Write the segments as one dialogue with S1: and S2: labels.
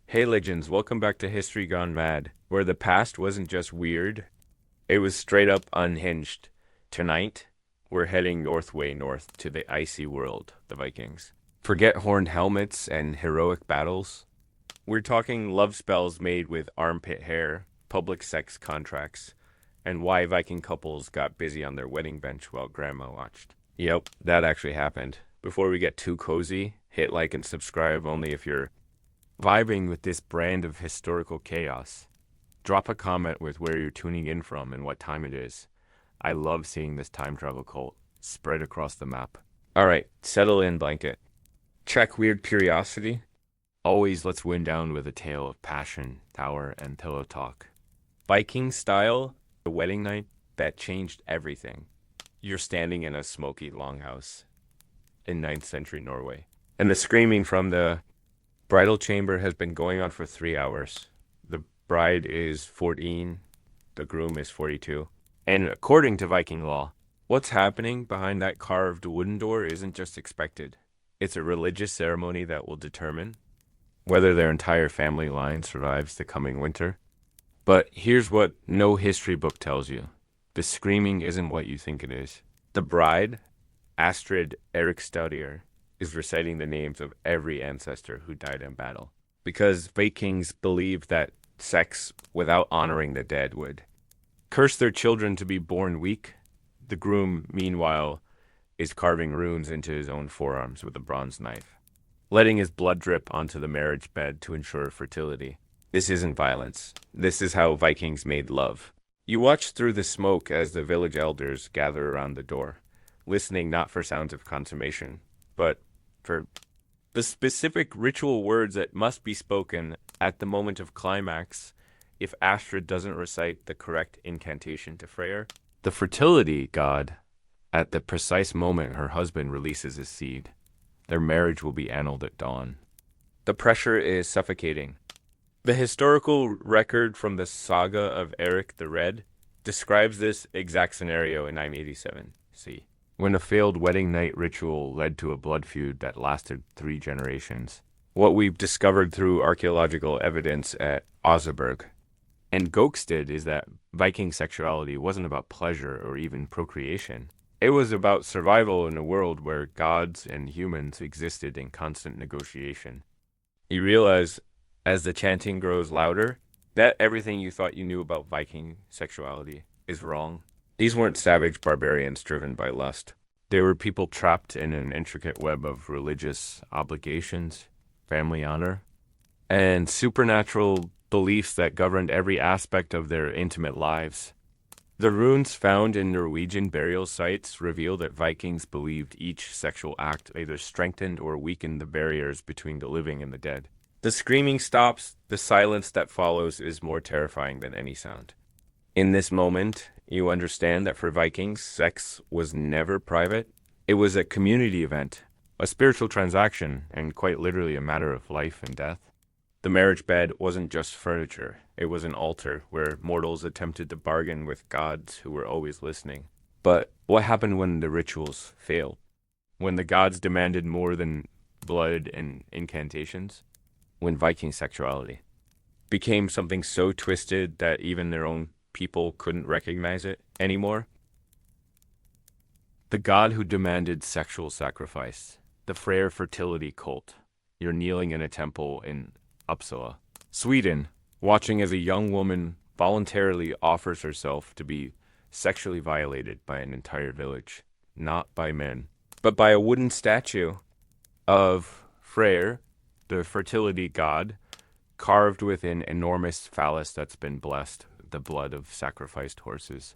S1: Hey legends, welcome back to History Gone Mad, where the past wasn't just weird, it was straight up unhinged. Tonight, we're heading north to the icy world, the Vikings. Forget horned helmets and heroic battles. We're talking love spells made with armpit hair, public sex contracts, and why Viking couples got busy on their wedding bench while grandma watched. Yep, that actually happened. Before we get too cozy, hit like and subscribe only if you're vibing with this brand of historical chaos. Drop a comment with where you're tuning in from and what time it is. I love seeing this time travel cult spread across the map. Alright, settle in, blanket. Check weird curiosity. Always let's wind down with a tale of passion, power, and pillow talk. Viking style, the wedding night that changed everything. You're standing in a smoky longhouse in 9th century Norway, and the screaming from the bridal chamber has been going on for 3 hours. The bride is 14, the groom is 42. And according to Viking law, what's happening behind that carved wooden door isn't just expected. It's a religious ceremony that will determine whether their entire family line survives the coming winter. But here's what no history book tells you. The screaming isn't what you think it is. The bride, Astrid Erikstaudir, is reciting the names of every ancestor who died in battle. Because Vikings believed that sex without honoring the dead would curse their children to be born weak. The groom, meanwhile, is carving runes into his own forearms with a bronze knife, letting his blood drip onto the marriage bed to ensure fertility. This isn't violence. This is how Vikings made love. You watch through the smoke as the village elders gather around the door, listening not for sounds of consummation, but for the specific ritual words that must be spoken at the moment of climax if Astrid doesn't recite the correct incantation to Freyr, the fertility god, at the precise moment her husband releases his seed. Their marriage will be annulled at dawn. The pressure is suffocating. The historical record from the saga of Eric the Red describes this exact scenario in 987 C, when a failed wedding night ritual led to a blood feud that lasted 3 generations. What we've discovered through archaeological evidence at Oseberg and Gokstad is that Viking sexuality wasn't about pleasure or even procreation. It was about survival in a world where gods and humans existed in constant negotiation. You realize, as the chanting grows louder, that everything you thought you knew about Viking sexuality is wrong. These weren't savage barbarians driven by lust. They were people trapped in an intricate web of religious obligations, family honor, and supernatural beliefs that governed every aspect of their intimate lives. The runes found in Norwegian burial sites reveal that Vikings believed each sexual act either strengthened or weakened the barriers between the living and the dead. The screaming stops, the silence that follows is more terrifying than any sound. In this moment, you understand that for Vikings, sex was never private. It was a community event, a spiritual transaction, and quite literally a matter of life and death. The marriage bed wasn't just furniture. It was an altar where mortals attempted to bargain with gods who were always listening. But what happened when the rituals failed? When the gods demanded more than blood and incantations? When Viking sexuality became something so twisted that even their own people couldn't recognize it anymore? The god who demanded sexual sacrifice. The Freyr fertility cult. You're kneeling in a temple in Uppsala, Sweden, watching as a young woman voluntarily offers herself to be sexually violated by an entire village. Not by men, but by a wooden statue of Freyr, the fertility god, carved with an enormous phallus that's been blessed with the blood of sacrificed horses.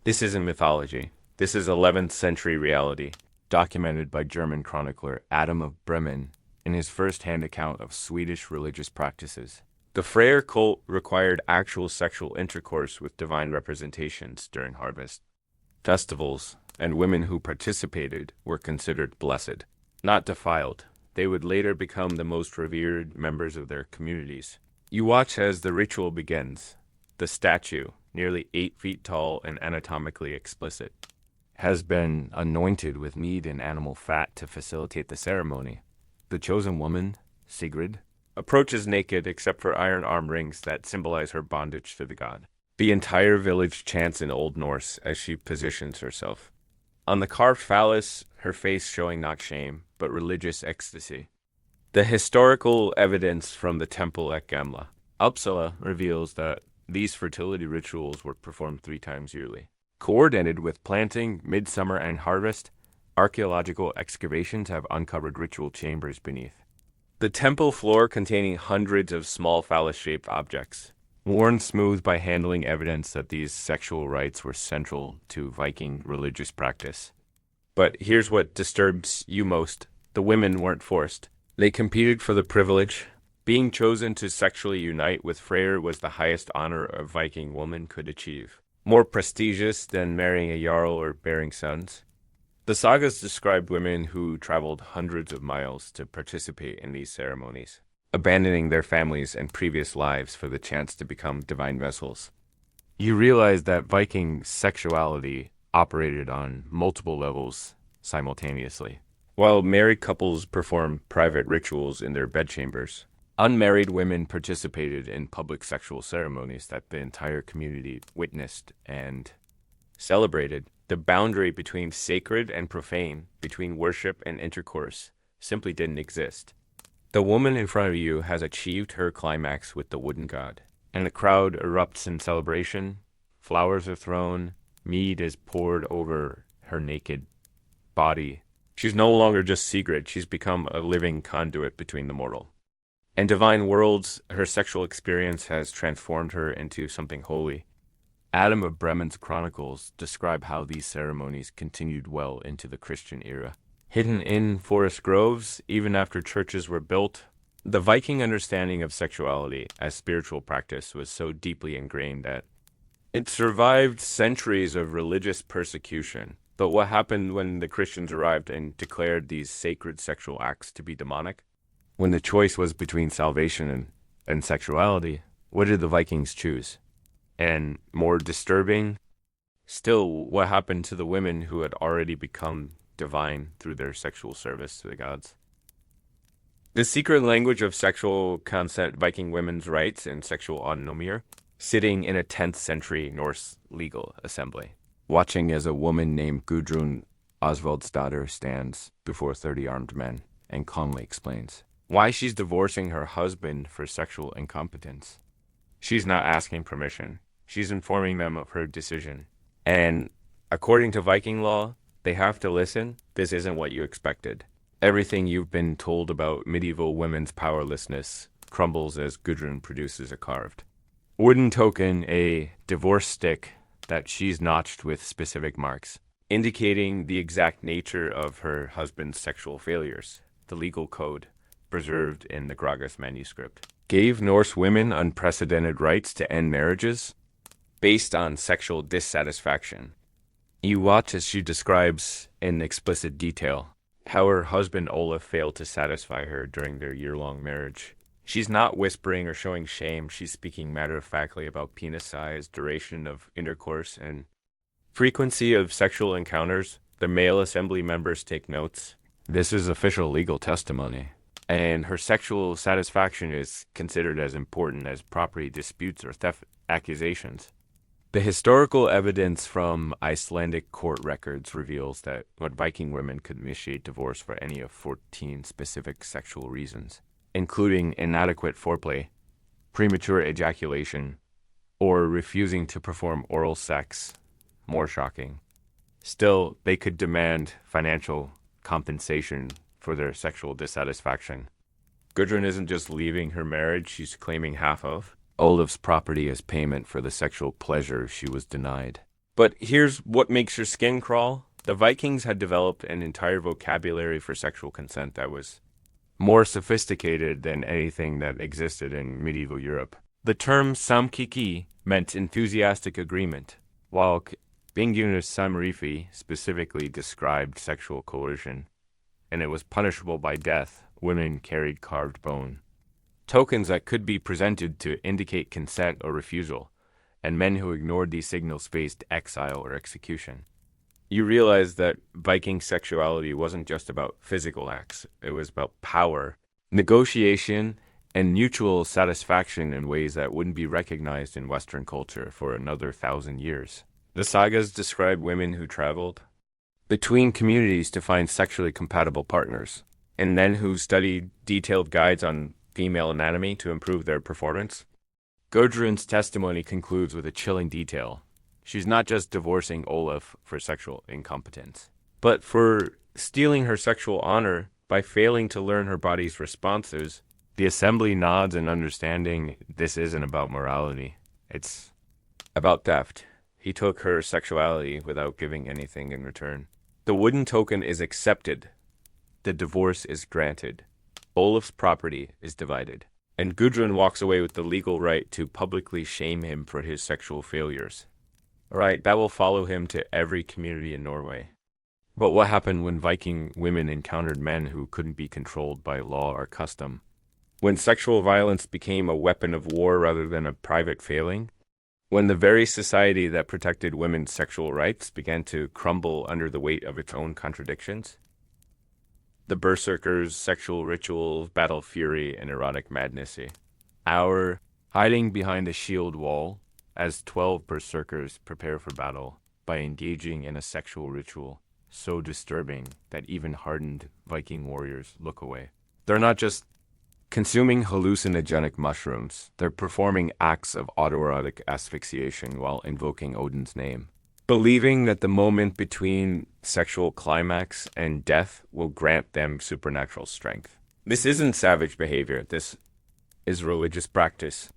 S1: This isn't mythology. This is 11th century reality, documented by German chronicler Adam of Bremen in his first-hand account of Swedish religious practices. The Freyr cult required actual sexual intercourse with divine representations during harvest. Festivals and women who participated were considered blessed, not defiled. They would later become the most revered members of their communities. You watch as the ritual begins. The statue, nearly 8 feet tall and anatomically explicit, has been anointed with mead and animal fat to facilitate the ceremony. The chosen woman, Sigrid, approaches naked except for iron arm rings that symbolize her bondage to the god. The entire village chants in Old Norse as she positions herself. On the carved phallus, her face showing not shame, but religious ecstasy. The historical evidence from the temple at Gamla, Uppsala, reveals that these fertility rituals were performed 3 times yearly. Coordinated with planting, midsummer, and harvest, archaeological excavations have uncovered ritual chambers beneath. The temple floor containing hundreds of small phallus-shaped objects, worn smooth by handling evidence that these sexual rites were central to Viking religious practice. But here's what disturbs you most. The women weren't forced. They competed for the privilege. Being chosen to sexually unite with Freyr was the highest honor a Viking woman could achieve, more prestigious than marrying a jarl or bearing sons. The sagas describe women who traveled hundreds of miles to participate in these ceremonies, abandoning their families and previous lives for the chance to become divine vessels. You realize that Viking sexuality operated on multiple levels simultaneously. While married couples performed private rituals in their bedchambers, unmarried women participated in public sexual ceremonies that the entire community witnessed and celebrated. The boundary between sacred and profane, between worship and intercourse, simply didn't exist. The woman in front of you has achieved her climax with the wooden god, and the crowd erupts in celebration. Flowers are thrown, mead is poured over her naked body. She's no longer just secret, she's become a living conduit between the mortal and divine worlds. Her sexual experience has transformed her into something holy. Adam of Bremen's chronicles describe how these ceremonies continued well into the Christian era. Hidden in forest groves, even after churches were built, the Viking understanding of sexuality as spiritual practice was so deeply ingrained that it survived centuries of religious persecution. But what happened when the Christians arrived and declared these sacred sexual acts to be demonic? When the choice was between salvation and sexuality, what did the Vikings choose? And more disturbing still, what happened to the women who had already become divine through their sexual service to the gods? The secret language of sexual consent, Viking women's rights, and sexual autonomy, sitting in a 10th century Norse legal assembly, watching as a woman named Gudrun, Oswald's daughter, stands before 30 armed men and calmly explains why she's divorcing her husband for sexual incompetence. She's not asking permission. She's informing them of her decision. And according to Viking law, they have to listen. This isn't what you expected. Everything you've been told about medieval women's powerlessness crumbles as Gudrun produces a carved wooden token, a divorce stick that she's notched with specific marks, indicating the exact nature of her husband's sexual failures. The legal code, preserved in the Gragas manuscript, gave Norse women unprecedented rights to end marriages based on sexual dissatisfaction. You watch as she describes in explicit detail how her husband Olaf failed to satisfy her during their year-long marriage. She's not whispering or showing shame. She's speaking matter-of-factly about penis size, duration of intercourse, and frequency of sexual encounters. The male assembly members take notes. This is official legal testimony. And her sexual satisfaction is considered as important as property disputes or theft accusations. The historical evidence from Icelandic court records reveals that Viking women could initiate divorce for any of 14 specific sexual reasons, including inadequate foreplay, premature ejaculation, or refusing to perform oral sex. More shocking. Still, they could demand financial compensation for their sexual dissatisfaction. Gudrun isn't just leaving her marriage, she's claiming half of Olaf's property as payment for the sexual pleasure she was denied. But here's what makes your skin crawl. The Vikings had developed an entire vocabulary for sexual consent that was more sophisticated than anything that existed in medieval Europe. The term samkiki meant enthusiastic agreement, while Bingunus samrifi specifically described sexual coercion, and it was punishable by death. Women carried carved bone, tokens that could be presented to indicate consent or refusal, and men who ignored these signals faced exile or execution. You realize that Viking sexuality wasn't just about physical acts, it was about power, negotiation, and mutual satisfaction in ways that wouldn't be recognized in Western culture for another 1,000 years. The sagas describe women who traveled between communities to find sexually compatible partners, and men who studied detailed guides on female anatomy to improve their performance. Gudrun's testimony concludes with a chilling detail. She's not just divorcing Olaf for sexual incompetence, but for stealing her sexual honor by failing to learn her body's responses. The assembly nods in understanding this isn't about morality. It's about theft. He took her sexuality without giving anything in return. The wooden token is accepted. The divorce is granted. Olaf's property is divided. And Gudrun walks away with the legal right to publicly shame him for his sexual failures. Right, that will follow him to every community in Norway. But what happened when Viking women encountered men who couldn't be controlled by law or custom? When sexual violence became a weapon of war rather than a private failing? When the very society that protected women's sexual rights began to crumble under the weight of its own contradictions? The berserkers' sexual rituals, battle fury, and erotic madness. Our hiding behind a shield wall as 12 berserkers prepare for battle by engaging in a sexual ritual so disturbing that even hardened Viking warriors look away. They're not just consuming hallucinogenic mushrooms, they're performing acts of autoerotic asphyxiation while invoking Odin's name, believing that the moment between sexual climax and death will grant them supernatural strength. This isn't savage behavior, this is religious practice,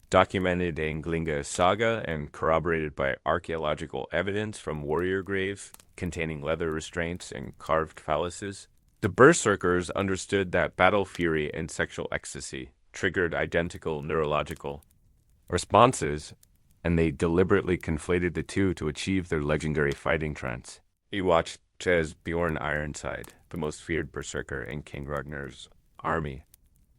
S1: documented in Glinga saga and corroborated by archaeological evidence from warrior graves containing leather restraints and carved phalluses. The berserkers understood that battle fury and sexual ecstasy triggered identical neurological responses, and they deliberately conflated the two to achieve their legendary fighting trance. He watched as Bjorn Ironside, the most feared berserker in King Ragnar's army,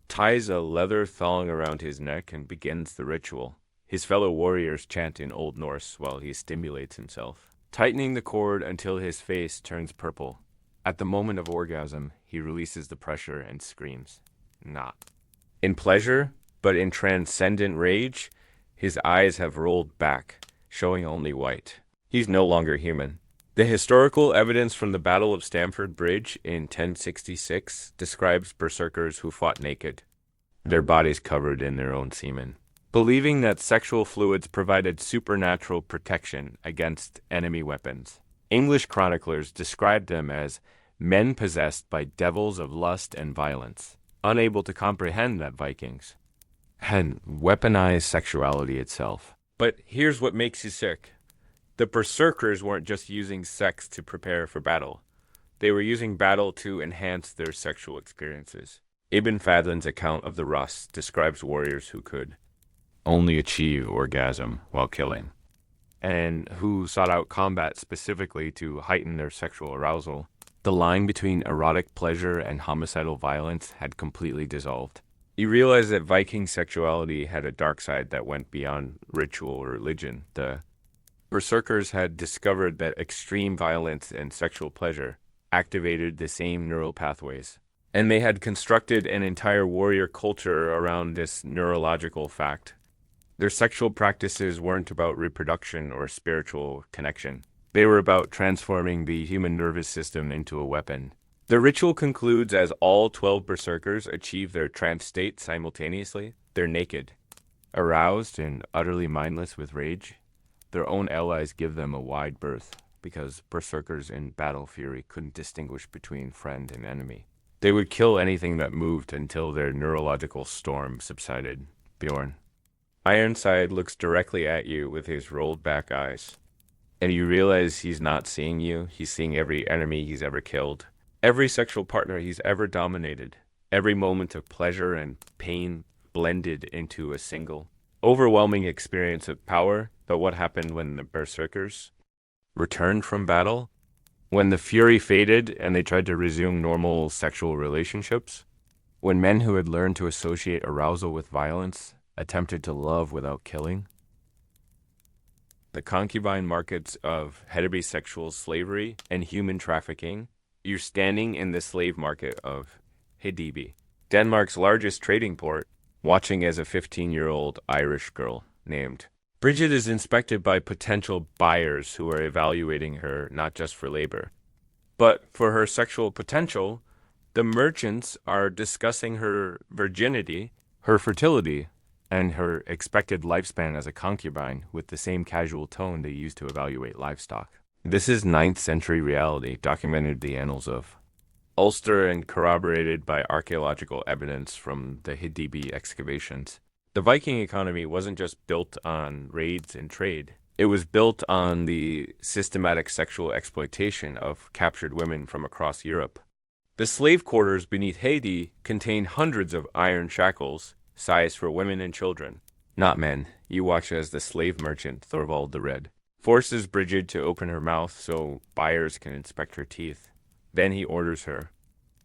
S1: ties a leather thong around his neck and begins the ritual. His fellow warriors chant in Old Norse while he stimulates himself, tightening the cord until his face turns purple. At the moment of orgasm, he releases the pressure and screams. Not in pleasure, but in transcendent rage. His eyes have rolled back, showing only white. He's no longer human. The historical evidence from the Battle of Stamford Bridge in 1066 describes berserkers who fought naked, their bodies covered in their own semen, believing that sexual fluids provided supernatural protection against enemy weapons. English chroniclers described them as men possessed by devils of lust and violence, unable to comprehend that Vikings had weaponized sexuality itself. But here's what makes you sick. The berserkers weren't just using sex to prepare for battle. They were using battle to enhance their sexual experiences. Ibn Fadlan's account of the Rus describes warriors who could only achieve orgasm while killing, and who sought out combat specifically to heighten their sexual arousal. The line between erotic pleasure and homicidal violence had completely dissolved. You realize that Viking sexuality had a dark side that went beyond ritual or religion. The berserkers had discovered that extreme violence and sexual pleasure activated the same neural pathways, and they had constructed an entire warrior culture around this neurological fact. Their sexual practices weren't about reproduction or spiritual connection. They were about transforming the human nervous system into a weapon. The ritual concludes as all 12 berserkers achieve their trance state simultaneously. They're naked, aroused and utterly mindless with rage. Their own allies give them a wide berth because berserkers in battle fury couldn't distinguish between friend and enemy. They would kill anything that moved until their neurological storm subsided. Bjorn Ironside looks directly at you with his rolled back eyes, and you realize he's not seeing you. He's seeing every enemy he's ever killed, every sexual partner he's ever dominated, every moment of pleasure and pain blended into a single, overwhelming experience of power. But what happened when the berserkers returned from battle? When the fury faded and they tried to resume normal sexual relationships? When men who had learned to associate arousal with violence attempted to love without killing? The concubine markets of heterosexual slavery and human trafficking. You're standing in the slave market of Hedeby, Denmark's largest trading port, watching as a 15-year-old Irish girl named Bridget is inspected by potential buyers who are evaluating her not just for labor, but for her sexual potential. The merchants are discussing her virginity, her fertility, and her expected lifespan as a concubine with the same casual tone they use to evaluate livestock. This is 9th century reality, documented in the annals of Ulster and corroborated by archaeological evidence from the Hidibi excavations. The Viking economy wasn't just built on raids and trade. It was built on the systematic sexual exploitation of captured women from across Europe. The slave quarters beneath Haiti contained hundreds of iron shackles, sized for women and children. Not men. You watch as the slave merchant, Thorvald the Red, forces Bridget to open her mouth so buyers can inspect her teeth. Then he orders her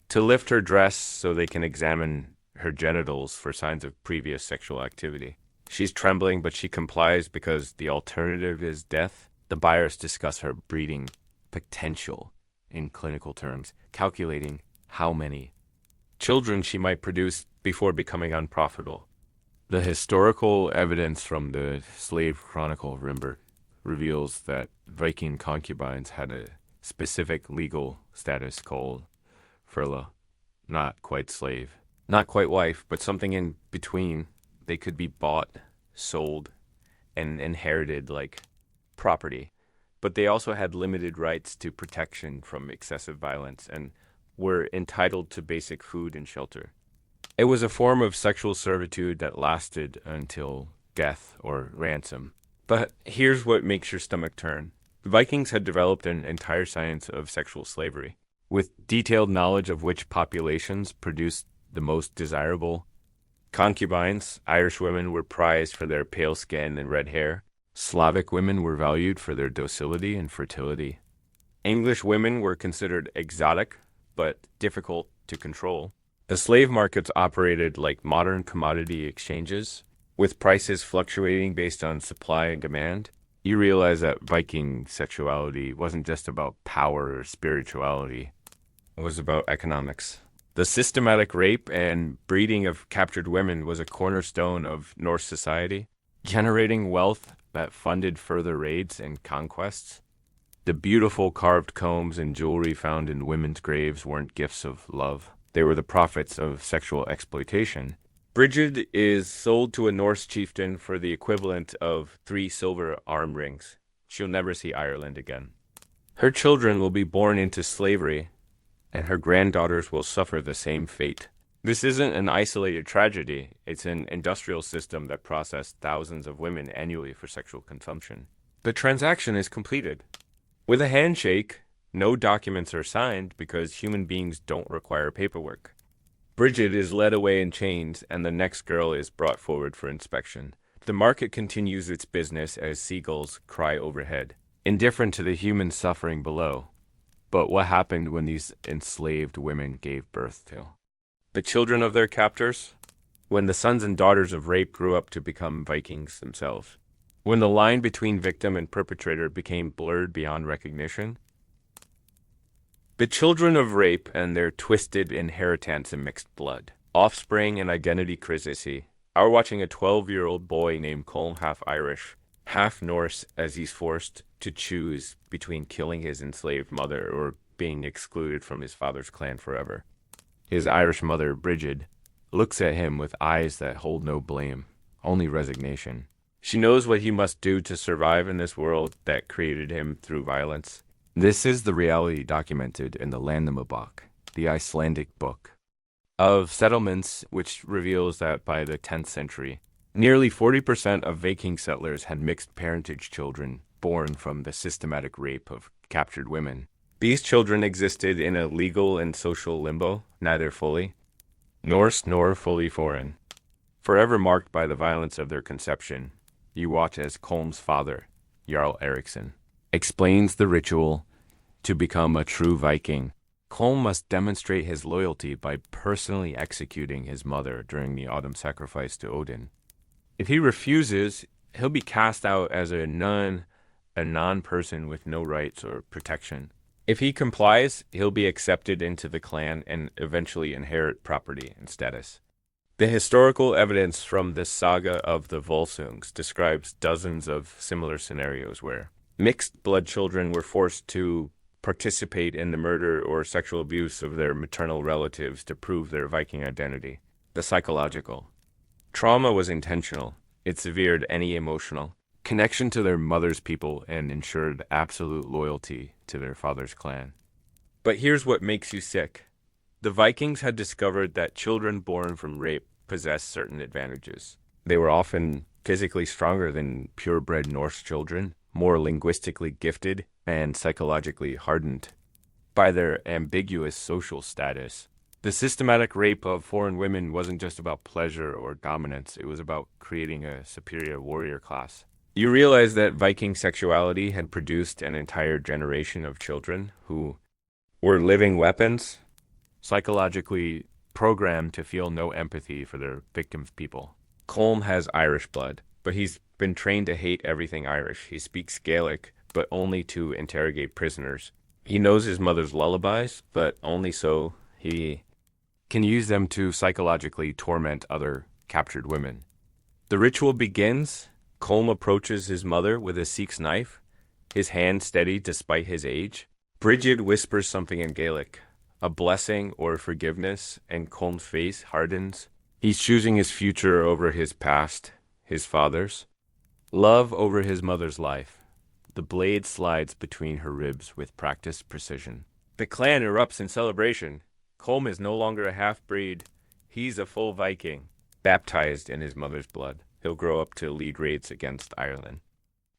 S1: to lift her dress so they can examine her genitals for signs of previous sexual activity. She's trembling, but she complies because the alternative is death. The buyers discuss her breeding potential in clinical terms, calculating how many children she might produce before becoming unprofitable. The historical evidence from the slave chronicle reveals that Viking concubines had a specific legal status called furla, not quite slave, not quite wife, but something in between. They could be bought, sold, and inherited like property. But they also had limited rights to protection from excessive violence and were entitled to basic food and shelter. It was a form of sexual servitude that lasted until death or ransom. But here's what makes your stomach turn. The Vikings had developed an entire science of sexual slavery, with detailed knowledge of which populations produced the most desirable concubines. Irish women were prized for their pale skin and red hair. Slavic women were valued for their docility and fertility. English women were considered exotic, but difficult to control. The slave markets operated like modern commodity exchanges, with prices fluctuating based on supply and demand. You realize that Viking sexuality wasn't just about power or spirituality. It was about economics. The systematic rape and breeding of captured women was a cornerstone of Norse society, generating wealth that funded further raids and conquests. The beautiful carved combs and jewelry found in women's graves weren't gifts of love. They were the profits of sexual exploitation. Bridget is sold to a Norse chieftain for the equivalent of 3 silver arm rings. She'll never see Ireland again. Her children will be born into slavery, and her granddaughters will suffer the same fate. This isn't an isolated tragedy. It's an industrial system that processed thousands of women annually for sexual consumption. The transaction is completed. With a handshake, no documents are signed because human beings don't require paperwork. Bridget is led away in chains, and the next girl is brought forward for inspection. The market continues its business as seagulls cry overhead, indifferent to the human suffering below. But what happened when these enslaved women gave birth to the children of their captors? When the sons and daughters of rape grew up to become Vikings themselves? When the line between victim and perpetrator became blurred beyond recognition? The children of rape and their twisted inheritance and mixed blood, offspring and identity crisis. Are watching a 12-year-old boy named Colm, half Irish, half Norse, as he's forced to choose between killing his enslaved mother or being excluded from his father's clan forever. His Irish mother, Bridget, looks at him with eyes that hold no blame, only resignation. She knows what he must do to survive in this world that created him through violence. This is the reality documented in the Landnámabók, the Icelandic book of settlements, which reveals that by the 10th century, nearly 40% of Viking settlers had mixed parentage children born from the systematic rape of captured women. These children existed in a legal and social limbo, neither fully Norse nor fully foreign. Forever marked by the violence of their conception, you watch as Colm's father, Jarl Eriksson, explains the ritual to become a true Viking. Colm must demonstrate his loyalty by personally executing his mother during the autumn sacrifice to Odin. If he refuses, he'll be cast out as a non-person with no rights or protection. If he complies, he'll be accepted into the clan and eventually inherit property and status. The historical evidence from the saga of the Volsungs describes dozens of similar scenarios where mixed blood children were forced to participate in the murder or sexual abuse of their maternal relatives to prove their Viking identity. The psychological trauma was intentional. It severed any emotional connection to their mother's people and ensured absolute loyalty to their father's clan. But here's what makes you sick. The Vikings had discovered that children born from rape possessed certain advantages. They were often physically stronger than purebred Norse children, more linguistically gifted, and psychologically hardened by their ambiguous social status. The systematic rape of foreign women wasn't just about pleasure or dominance, it was about creating a superior warrior class. You realize that Viking sexuality had produced an entire generation of children who were living weapons, psychologically programmed to feel no empathy for their victim's people. Colm has Irish blood, but he's been trained to hate everything Irish. He speaks Gaelic, but only to interrogate prisoners. He knows his mother's lullabies, but only so he can use them to psychologically torment other captured women. The ritual begins. Colm approaches his mother with a Sikh's knife, his hand steady despite his age. Bridget whispers something in Gaelic, a blessing or forgiveness, and Colm's face hardens. He's choosing his future over his past, his father's. Love over his mother's life. The blade slides between her ribs with practiced precision. The clan erupts in celebration. Colm is no longer a half-breed. He's a full Viking, baptized in his mother's blood. He'll grow up to lead raids against Ireland.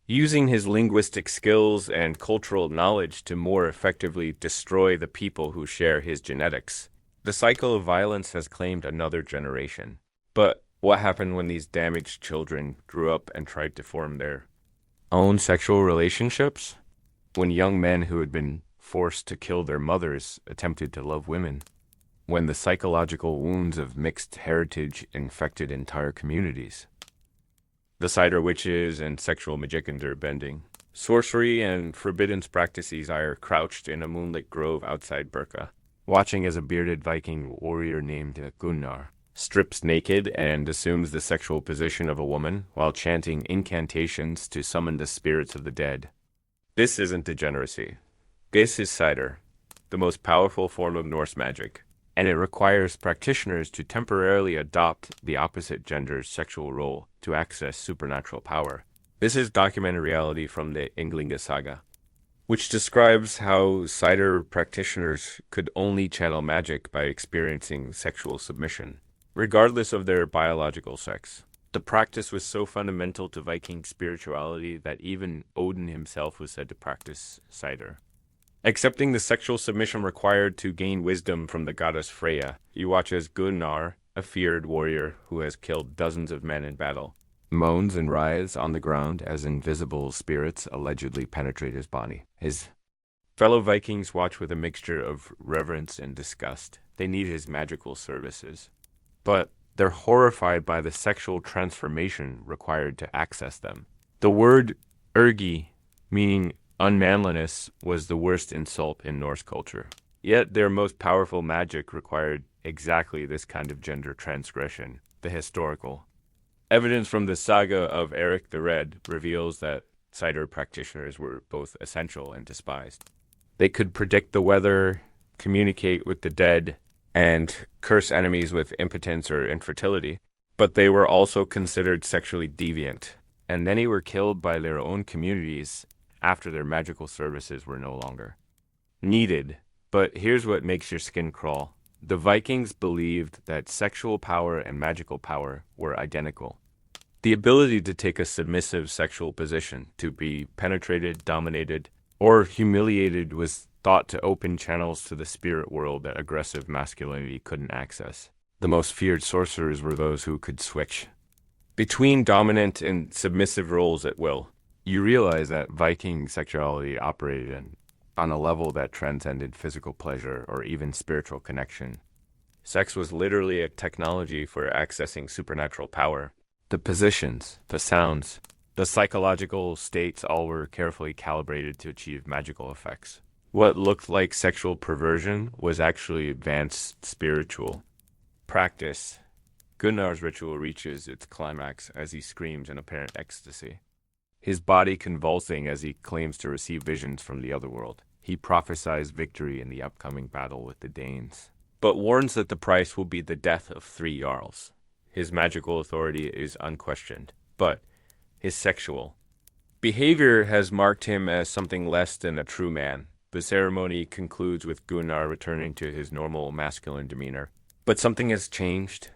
S1: Using his linguistic skills and cultural knowledge to more effectively destroy the people who share his genetics. The cycle of violence has claimed another generation. But what happened when these damaged children grew up and tried to form their own sexual relationships? When young men who had been forced to kill their mothers attempted to love women? When the psychological wounds of mixed heritage infected entire communities? The cider witches and sexual magicians are bending. Sorcery and forbidden practices are crouched in a moonlit grove outside Birka, watching as a bearded Viking warrior named Gunnar strips naked and assumes the sexual position of a woman while chanting incantations to summon the spirits of the dead. This isn't degeneracy. This is cider, the most powerful form of Norse magic, and it requires practitioners to temporarily adopt the opposite gender's sexual role to access supernatural power. This is documented reality from the Ynglinga saga, which describes how cider practitioners could only channel magic by experiencing sexual submission, regardless of their biological sex. The practice was so fundamental to Viking spirituality that even Odin himself was said to practice cider. Accepting the sexual submission required to gain wisdom from the goddess Freya, you watch as Gunnar, a feared warrior who has killed dozens of men in battle, moans and writhes on the ground as invisible spirits allegedly penetrate his body. His fellow Vikings watch with a mixture of reverence and disgust. They need his magical services, but they're horrified by the sexual transformation required to access them. The word ergi, meaning unmanliness, was the worst insult in Norse culture. Yet their most powerful magic required exactly this kind of gender transgression, the historical. Evidence from the saga of Eric the Red reveals that cider practitioners were both essential and despised. They could predict the weather, communicate with the dead, and curse enemies with impotence or infertility, but they were also considered sexually deviant, and many were killed by their own communities after their magical services were no longer needed. But here's what makes your skin crawl. The Vikings believed that sexual power and magical power were identical. The ability to take a submissive sexual position, to be penetrated, dominated, or humiliated was thought to open channels to the spirit world that aggressive masculinity couldn't access. The most feared sorcerers were those who could switch between dominant and submissive roles at will. You realize that Viking sexuality operated on a level that transcended physical pleasure or even spiritual connection. Sex was literally a technology for accessing supernatural power. The positions, the sounds, the psychological states all were carefully calibrated to achieve magical effects. What looked like sexual perversion was actually advanced spiritual practice. Gunnar's ritual reaches its climax as he screams in apparent ecstasy, his body convulsing as he claims to receive visions from the other world. He prophesies victory in the upcoming battle with the Danes, but warns that the price will be the death of 3 jarls. His magical authority is unquestioned, but his sexual behavior has marked him as something less than a true man. The ceremony concludes with Gunnar returning to his normal masculine demeanor. But something has changed.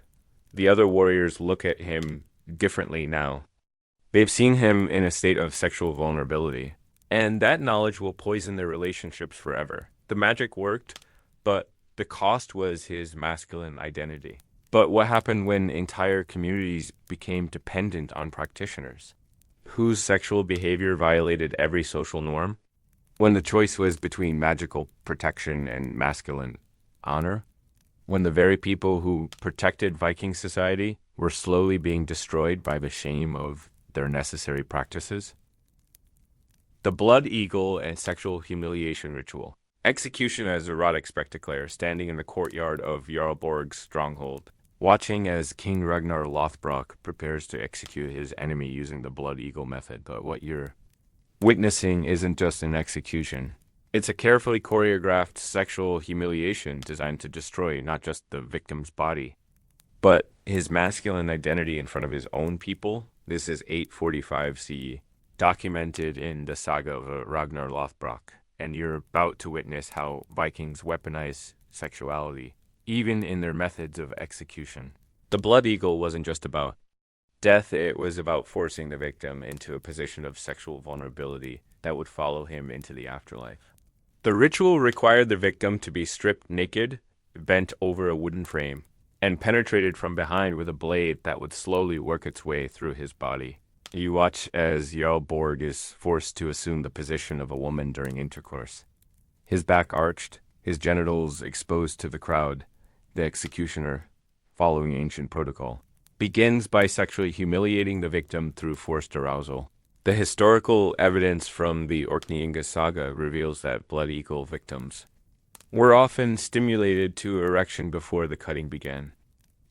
S1: The other warriors look at him differently now. They've seen him in a state of sexual vulnerability, and that knowledge will poison their relationships forever. The magic worked, but the cost was his masculine identity. But what happened when entire communities became dependent on practitioners, whose sexual behavior violated every social norm? When the choice was between magical protection and masculine honor? When the very people who protected Viking society were slowly being destroyed by the shame of their necessary practices? The blood eagle and sexual humiliation ritual. Execution as erotic spectacle, standing in the courtyard of Jarl Borg's stronghold, watching as King Ragnar Lothbrok prepares to execute his enemy using the blood eagle method. But what you're witnessing isn't just an execution. It's a carefully choreographed sexual humiliation designed to destroy not just the victim's body, but his masculine identity in front of his own people. This is 845 CE, documented in the saga of Ragnar Lothbrok, and you're about to witness how Vikings weaponize sexuality, even in their methods of execution. The blood eagle wasn't just about death, it was about forcing the victim into a position of sexual vulnerability that would follow him into the afterlife. The ritual required the victim to be stripped naked, bent over a wooden frame, and penetrated from behind with a blade that would slowly work its way through his body. You watch as Jarl Borg is forced to assume the position of a woman during intercourse. His back arched, his genitals exposed to the crowd. The executioner, following ancient protocol, begins by sexually humiliating the victim through forced arousal. The historical evidence from the Orkneyinga saga reveals that blood eagle victims were often stimulated to erection before the cutting began,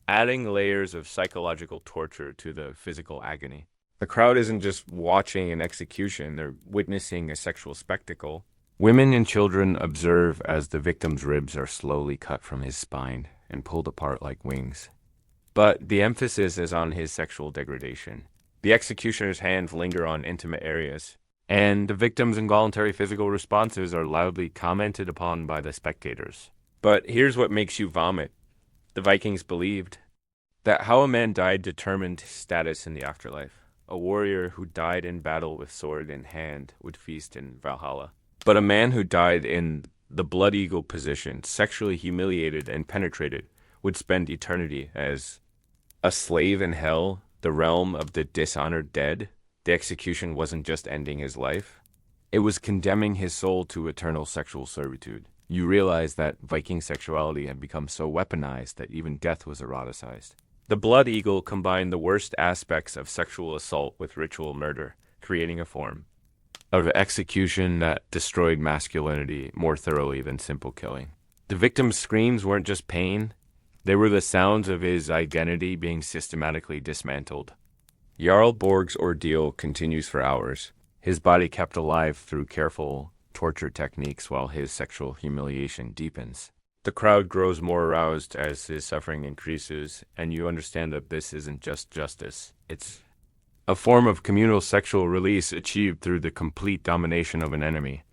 S1: adding layers of psychological torture to the physical agony. The crowd isn't just watching an execution, they're witnessing a sexual spectacle. Women and children observe as the victim's ribs are slowly cut from his spine and pulled apart like wings. But the emphasis is on his sexual degradation. The executioner's hands linger on intimate areas, and the victim's involuntary physical responses are loudly commented upon by the spectators. But here's what makes you vomit. The Vikings believed that how a man died determined his status in the afterlife. A warrior who died in battle with sword in hand would feast in Valhalla. But a man who died in the blood eagle position, sexually humiliated and penetrated, would spend eternity as a slave in hell, the realm of the dishonored dead. The execution wasn't just ending his life, it was condemning his soul to eternal sexual servitude. You realize that Viking sexuality had become so weaponized that even death was eroticized. The blood eagle combined the worst aspects of sexual assault with ritual murder, creating a form of execution that destroyed masculinity more thoroughly than simple killing. The victim's screams weren't just pain, they were the sounds of his identity being systematically dismantled. Jarl Borg's ordeal continues for hours, his body kept alive through careful torture techniques while his sexual humiliation deepens. The crowd grows more aroused as his suffering increases, and you understand that this isn't just justice. It's a form of communal sexual release achieved through the complete domination of an enemy.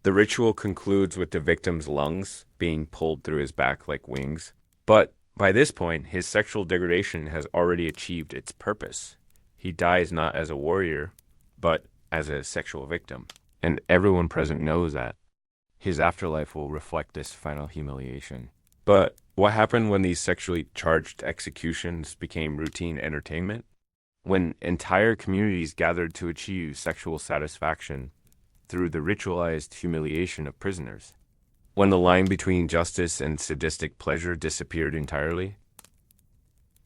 S1: The ritual concludes with the victim's lungs being pulled through his back like wings. But by this point, his sexual degradation has already achieved its purpose. He dies not as a warrior, but as a sexual victim. And everyone present knows that. His afterlife will reflect this final humiliation. But what happened when these sexually charged executions became routine entertainment? When entire communities gathered to achieve sexual satisfaction through the ritualized humiliation of prisoners? When the line between justice and sadistic pleasure disappeared entirely?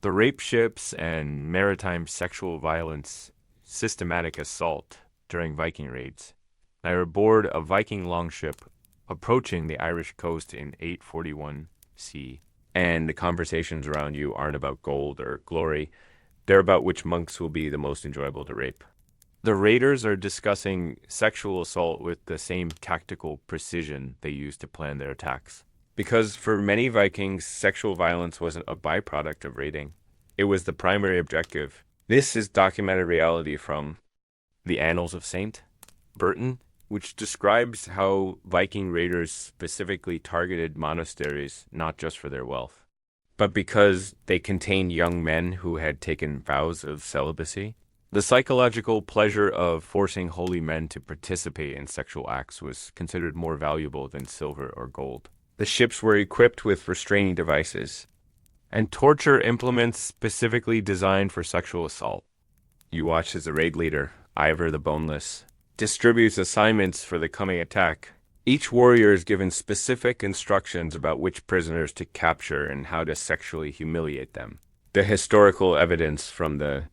S1: The rape ships and maritime sexual violence, systematic assault during Viking raids. I were aboard a Viking longship approaching the Irish coast in 841 C, and the conversations around you aren't about gold or glory. They're about which monks will be the most enjoyable to rape. The raiders are discussing sexual assault with the same tactical precision they used to plan their attacks. Because for many Vikings, sexual violence wasn't a byproduct of raiding. It was the primary objective. This is documented reality from the Annals of Saint Burton, which describes how Viking raiders specifically targeted monasteries not just for their wealth, but because they contained young men who had taken vows of celibacy. The psychological pleasure of forcing holy men to participate in sexual acts was considered more valuable than silver or gold. The ships were equipped with restraining devices and torture implements specifically designed for sexual assault. You watch as the raid leader, Ivar the Boneless, distributes assignments for the coming attack. Each warrior is given specific instructions about which prisoners to capture and how to sexually humiliate them. The historical evidence from the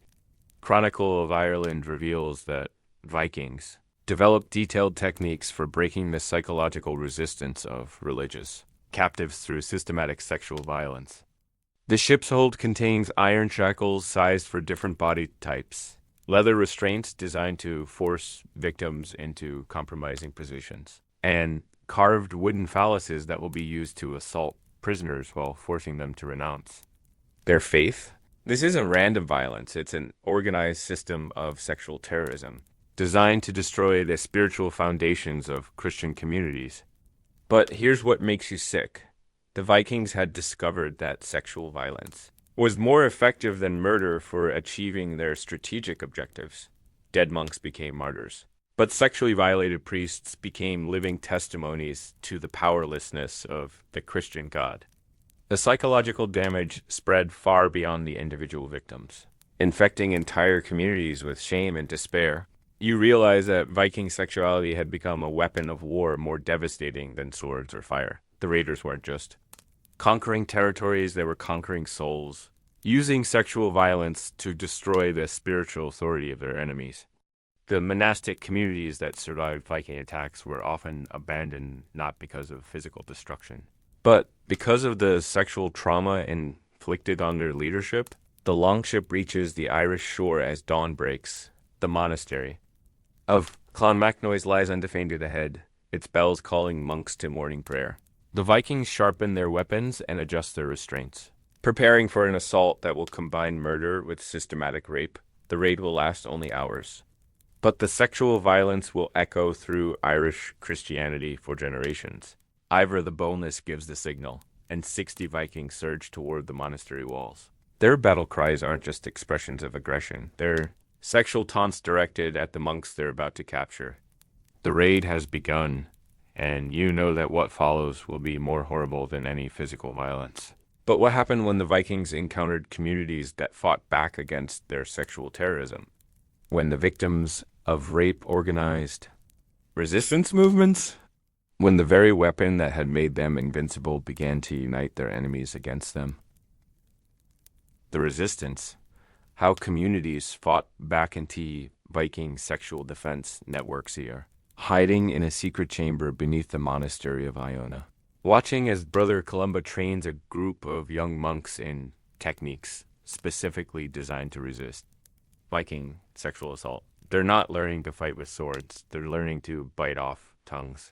S1: Chronicle of Ireland reveals that Vikings developed detailed techniques for breaking the psychological resistance of religious captives through systematic sexual violence. The ship's hold contains iron shackles sized for different body types, leather restraints designed to force victims into compromising positions, and carved wooden phalluses that will be used to assault prisoners while forcing them to renounce their faith. This isn't random violence, it's an organized system of sexual terrorism, designed to destroy the spiritual foundations of Christian communities. But here's what makes you sick. The Vikings had discovered that sexual violence was more effective than murder for achieving their strategic objectives. Dead monks became martyrs, but sexually violated priests became living testimonies to the powerlessness of the Christian God. The psychological damage spread far beyond the individual victims, infecting entire communities with shame and despair. You realize that Viking sexuality had become a weapon of war more devastating than swords or fire. The raiders weren't just conquering territories, they were conquering souls, using sexual violence to destroy the spiritual authority of their enemies. The monastic communities that survived Viking attacks were often abandoned not because of physical destruction, but because of the sexual trauma inflicted on their leadership. The longship reaches the Irish shore as dawn breaks. The monastery of Clonmacnoise lies undefended ahead, its bells calling monks to morning prayer. The Vikings sharpen their weapons and adjust their restraints, preparing for an assault that will combine murder with systematic rape. The raid will last only hours, but the sexual violence will echo through Irish Christianity for generations. Ivar the Boneless gives the signal, and 60 Vikings surge toward the monastery walls. Their battle cries aren't just expressions of aggression, they're sexual taunts directed at the monks they're about to capture. The raid has begun, and you know that what follows will be more horrible than any physical violence. But what happened when the Vikings encountered communities that fought back against their sexual terrorism? When the victims of rape organized resistance movements? When the very weapon that had made them invincible began to unite their enemies against them? The resistance, how communities fought back into Viking sexual defense networks here, hiding in a secret chamber beneath the monastery of Iona, watching as Brother Columba trains a group of young monks in techniques specifically designed to resist Viking sexual assault. They're not learning to fight with swords, they're learning to bite off tongues,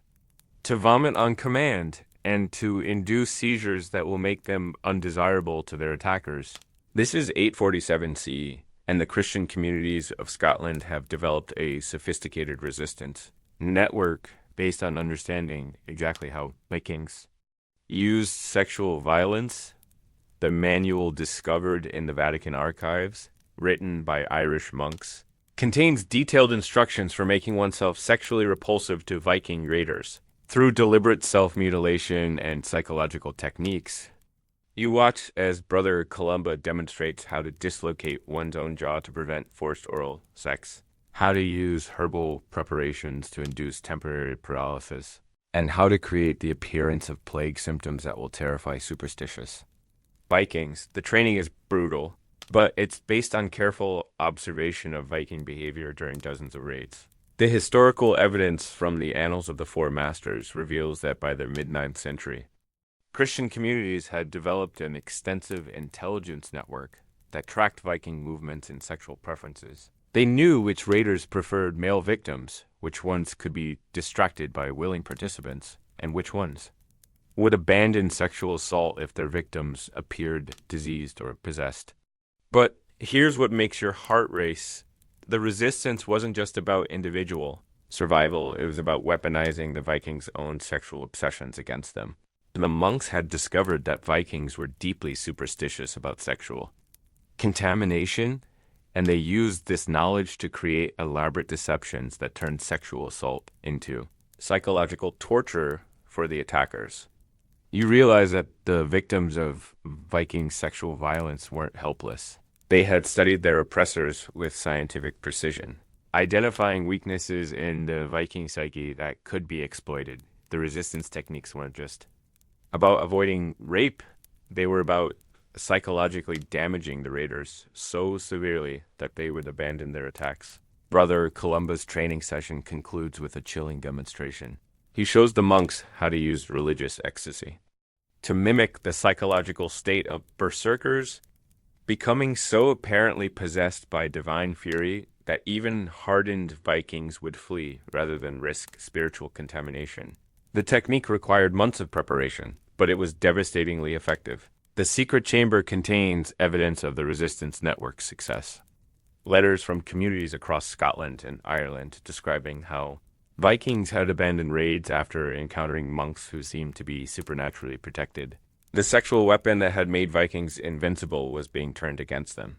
S1: to vomit on command, and to induce seizures that will make them undesirable to their attackers. This is 847 CE, and the Christian communities of Scotland have developed a sophisticated resistance network based on understanding exactly how Vikings used sexual violence. The manual discovered in the Vatican archives, written by Irish monks, contains detailed instructions for making oneself sexually repulsive to Viking raiders through deliberate self-mutilation and psychological techniques. You watch as Brother Columba demonstrates how to dislocate one's own jaw to prevent forced oral sex, how to use herbal preparations to induce temporary paralysis, and how to create the appearance of plague symptoms that will terrify superstitious Vikings. The training is brutal, but it's based on careful observation of Viking behavior during dozens of raids. The historical evidence from the Annals of the Four Masters reveals that by the mid-9th century, Christian communities had developed an extensive intelligence network that tracked Viking movements and sexual preferences. They knew which raiders preferred male victims, which ones could be distracted by willing participants, and which ones would abandon sexual assault if their victims appeared diseased or possessed. But here's what makes your heart race. The resistance wasn't just about individual survival, it was about weaponizing the Vikings' own sexual obsessions against them. The monks had discovered that Vikings were deeply superstitious about sexual contamination, and they used this knowledge to create elaborate deceptions that turned sexual assault into psychological torture for the attackers. You realize that the victims of Viking sexual violence weren't helpless. They had studied their oppressors with scientific precision, identifying weaknesses in the Viking psyche that could be exploited. The resistance techniques weren't just about avoiding rape, they were about psychologically damaging the raiders so severely that they would abandon their attacks. Brother Columba's training session concludes with a chilling demonstration. He shows the monks how to use religious ecstasy to mimic the psychological state of berserkers, becoming so apparently possessed by divine fury that even hardened Vikings would flee rather than risk spiritual contamination. The technique required months of preparation, but it was devastatingly effective. The secret chamber contains evidence of the resistance network's success. Letters from communities across Scotland and Ireland describing how Vikings had abandoned raids after encountering monks who seemed to be supernaturally protected. The sexual weapon that had made Vikings invincible was being turned against them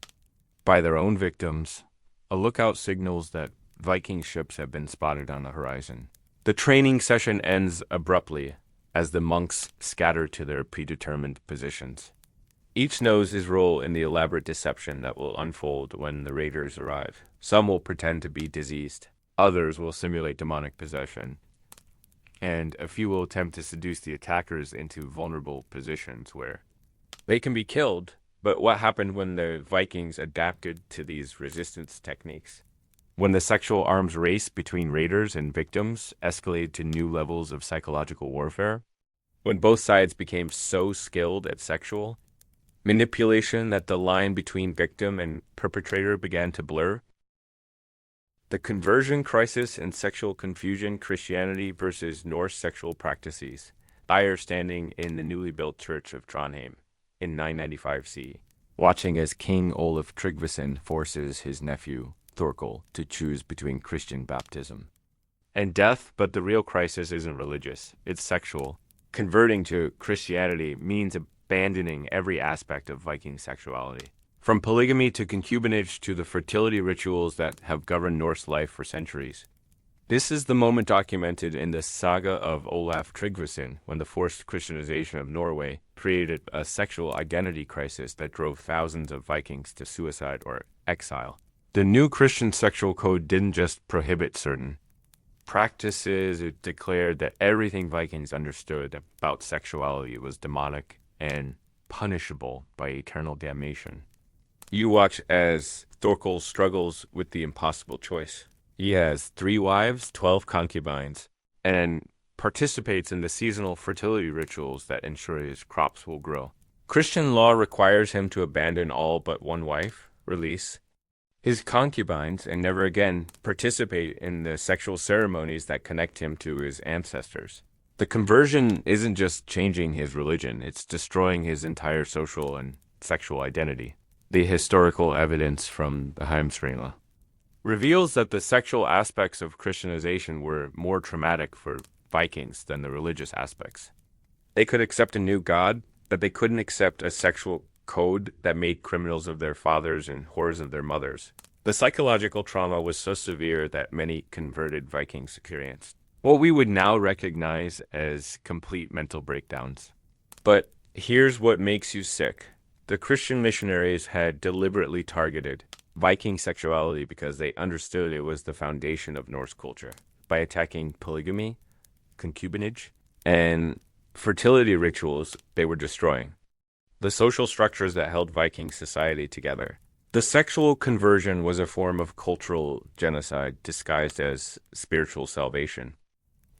S1: by their own victims. A lookout signals that Viking ships have been spotted on the horizon. The training session ends abruptly as the monks scatter to their predetermined positions. Each knows his role in the elaborate deception that will unfold when the raiders arrive. Some will pretend to be diseased, others will simulate demonic possession, and a few will attempt to seduce the attackers into vulnerable positions where they can be killed. But what happened when the Vikings adapted to these resistance techniques? When the sexual arms race between raiders and victims escalated to new levels of psychological warfare, when both sides became so skilled at sexual manipulation that the line between victim and perpetrator began to blur, the conversion crisis and sexual confusion, Christianity versus Norse sexual practices, Thyre standing in the newly built church of Trondheim in 995 C, watching as King Olaf Tryggvason forces his nephew Thorkel to choose between Christian baptism and death. But the real crisis isn't religious, it's sexual. Converting to Christianity means abandoning every aspect of Viking sexuality, from polygamy to concubinage to the fertility rituals that have governed Norse life for centuries. This is the moment documented in the saga of Olaf Tryggvason, when the forced Christianization of Norway created a sexual identity crisis that drove thousands of Vikings to suicide or exile. The new Christian sexual code didn't just prohibit certain practices, it declared that everything Vikings understood about sexuality was demonic and punishable by eternal damnation. You watch as Thorkel struggles with the impossible choice. He has 3 wives, 12 concubines, and participates in the seasonal fertility rituals that ensure his crops will grow. Christian law requires him to abandon all but one wife, release his concubines, and never again participate in the sexual ceremonies that connect him to his ancestors. The conversion isn't just changing his religion, it's destroying his entire social and sexual identity. The historical evidence from the Heimskringla reveals that the sexual aspects of Christianization were more traumatic for Vikings than the religious aspects. They could accept a new god, but they couldn't accept a sexual code that made criminals of their fathers and whores of their mothers. The psychological trauma was so severe that many converted Vikings experienced what we would now recognize as complete mental breakdowns. But here's what makes you sick. The Christian missionaries had deliberately targeted Viking sexuality because they understood it was the foundation of Norse culture. By attacking polygamy, concubinage, and fertility rituals, they were destroying the social structures that held Viking society together. The sexual conversion was a form of cultural genocide disguised as spiritual salvation.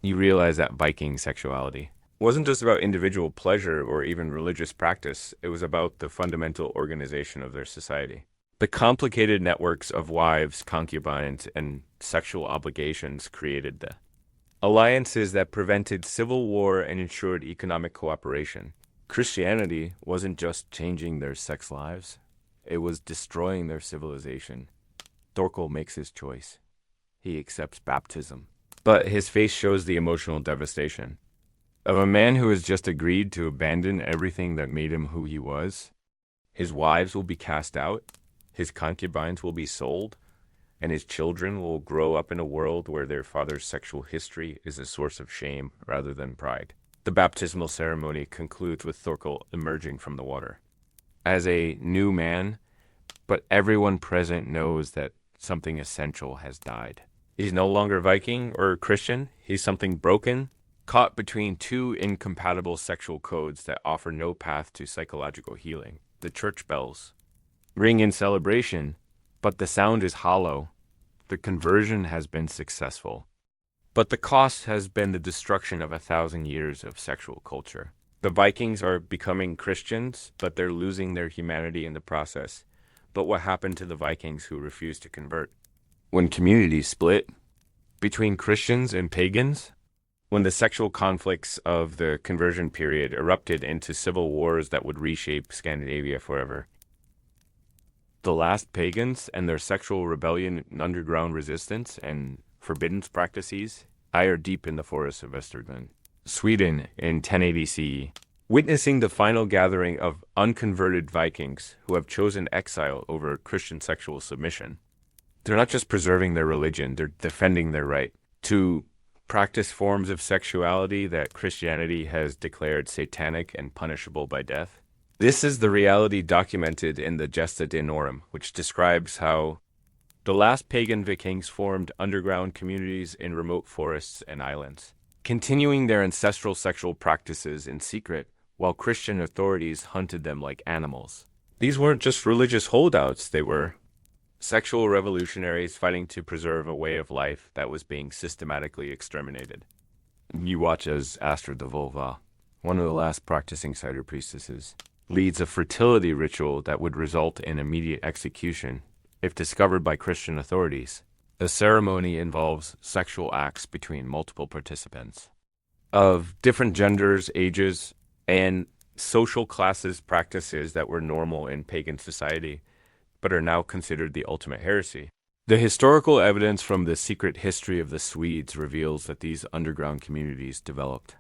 S1: You realize that Viking sexuality wasn't just about individual pleasure or even religious practice, it was about the fundamental organization of their society. The complicated networks of wives, concubines, and sexual obligations created the alliances that prevented civil war and ensured economic cooperation. Christianity wasn't just changing their sex lives, it was destroying their civilization. Thorkel makes his choice. He accepts baptism. But his face shows the emotional devastation of a man who has just agreed to abandon everything that made him who he was. His wives will be cast out, his concubines will be sold, and his children will grow up in a world where their father's sexual history is a source of shame rather than pride. The baptismal ceremony concludes with Thorkel emerging from the water as a new man, but everyone present knows that something essential has died. He's no longer Viking or Christian. He's something broken, caught between two incompatible sexual codes that offer no path to psychological healing. The church bells ring in celebration, but the sound is hollow. The conversion has been successful, but the cost has been the destruction of 1,000 years of sexual culture. The Vikings are becoming Christians, but they're losing their humanity in the process. But what happened to the Vikings who refused to convert? When communities split between Christians and pagans, when the sexual conflicts of the conversion period erupted into civil wars that would reshape Scandinavia forever, the last pagans and their sexual rebellion, underground resistance, and forbidden practices higher deep in the forests of Östergötland, Sweden in 1080 CE, witnessing the final gathering of unconverted Vikings who have chosen exile over Christian sexual submission. They're not just preserving their religion, they're defending their right to practice forms of sexuality that Christianity has declared satanic and punishable by death. This is the reality documented in the Gesta Danorum, which describes how the last pagan Vikings formed underground communities in remote forests and islands, continuing their ancestral sexual practices in secret while Christian authorities hunted them like animals. These weren't just religious holdouts, they were sexual revolutionaries fighting to preserve a way of life that was being systematically exterminated. You watch as Astrid the Volva, one of the last practicing cider priestesses, leads a fertility ritual that would result in immediate execution if discovered by Christian authorities. The ceremony involves sexual acts between multiple participants of different genders, ages, and social classes practices that were normal in pagan society, but are now considered the ultimate heresy. The historical evidence from the secret history of the Swedes reveals that these underground communities developed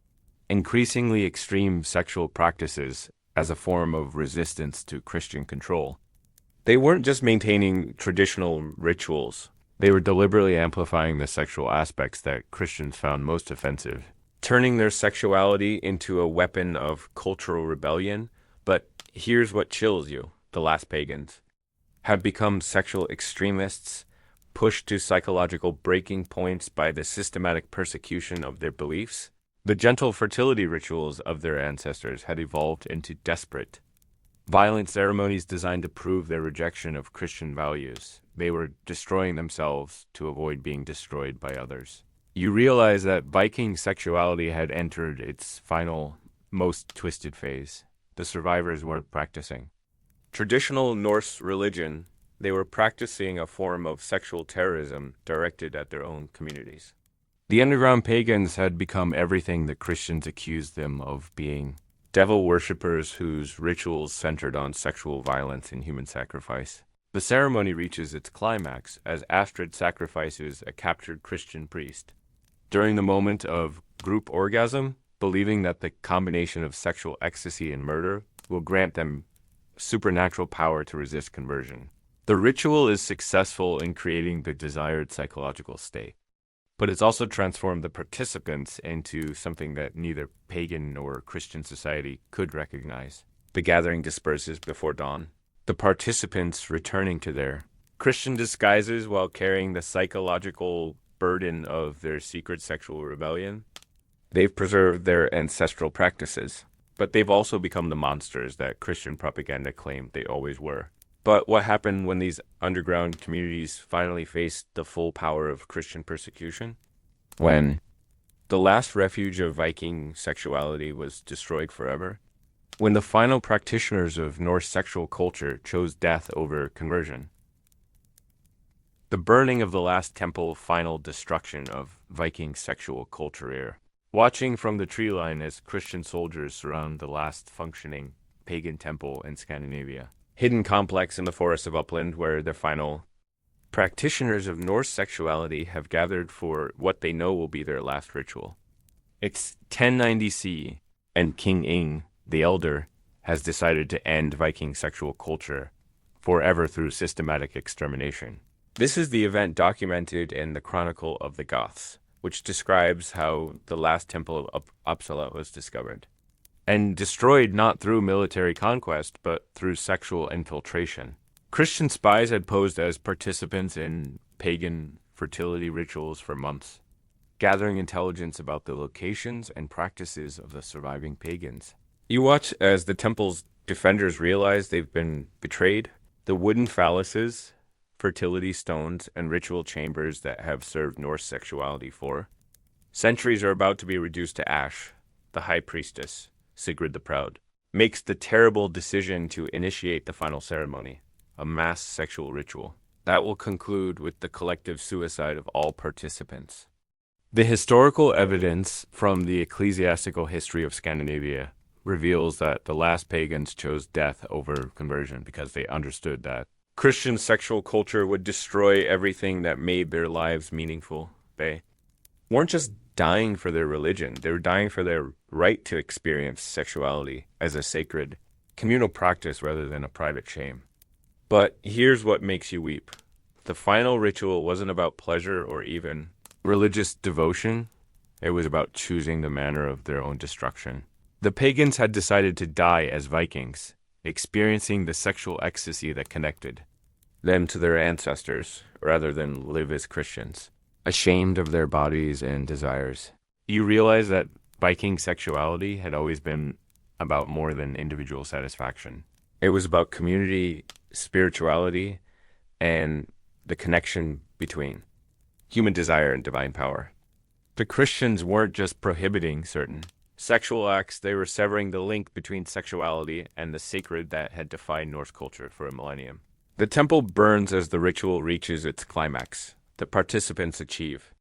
S1: increasingly extreme sexual practices as a form of resistance to Christian control. They weren't just maintaining traditional rituals, they were deliberately amplifying the sexual aspects that Christians found most offensive, turning their sexuality into a weapon of cultural rebellion. But here's what chills you: the last pagans have become sexual extremists, pushed to psychological breaking points by the systematic persecution of their beliefs. The gentle fertility rituals of their ancestors had evolved into desperate, violent ceremonies designed to prove their rejection of Christian values. They were destroying themselves to avoid being destroyed by others. You realize that Viking sexuality had entered its final, most twisted phase. The survivors weren't practicing traditional Norse religion. They were practicing a form of sexual terrorism directed at their own communities. The underground pagans had become everything that Christians accused them of being: devil worshippers whose rituals centered on sexual violence and human sacrifice. The ceremony reaches its climax as Astrid sacrifices a captured Christian priest. During the moment of group orgasm, believing that the combination of sexual ecstasy and murder will grant them supernatural power to resist conversion. The ritual is successful in creating the desired psychological state, but it's also transformed the participants into something that neither pagan nor Christian society could recognize. The gathering disperses before dawn, the participants returning to their Christian disguises while carrying the psychological burden of their secret sexual rebellion. They've preserved their ancestral practices, but they've also become the monsters that Christian propaganda claimed they always were. But what happened when these underground communities finally faced the full power of Christian persecution? When The last refuge of Viking sexuality was destroyed forever when the final practitioners of Norse sexual culture chose death over conversion. The burning of the last temple, final destruction of Viking sexual culture era. Watching from the tree line as Christian soldiers surround the last functioning pagan temple in Scandinavia. Hidden complex in the forests of Upland where the final practitioners of Norse sexuality have gathered for what they know will be their last ritual. It's 1090 CE, and King Ing, the Elder, has decided to end Viking sexual culture forever through systematic extermination. This is the event documented in the Chronicle of the Goths, which describes how the last temple of Uppsala was discovered and destroyed not through military conquest, but through sexual infiltration. Christian spies had posed as participants in pagan fertility rituals for months, gathering intelligence about the locations and practices of the surviving pagans. You watch as the temple's defenders realize they've been betrayed. The wooden phalluses, fertility stones, and ritual chambers that have served Norse sexuality for centuries are about to be reduced to ash. The high priestess, Sigrid the Proud, makes the terrible decision to initiate the final ceremony, a mass sexual ritual that will conclude with the collective suicide of all participants. The historical evidence from the ecclesiastical history of Scandinavia reveals that the last pagans chose death over conversion because they understood that Christian sexual culture would destroy everything that made their lives meaningful. They weren't just dying for their religion, they were dying for their right to experience sexuality as a sacred, communal practice rather than a private shame. But here's what makes you weep. The final ritual wasn't about pleasure or even religious devotion. It was about choosing the manner of their own destruction. The pagans had decided to die as Vikings, experiencing the sexual ecstasy that connected them to their ancestors rather than live as Christians, ashamed of their bodies and desires. You realize that Viking sexuality had always been about more than individual satisfaction. It was about community, spirituality, and the connection between human desire and divine power. The Christians weren't just prohibiting certain sexual acts, they were severing the link between sexuality and the sacred that had defined Norse culture for a millennium. The temple burns as the ritual reaches its climax. The participants achieve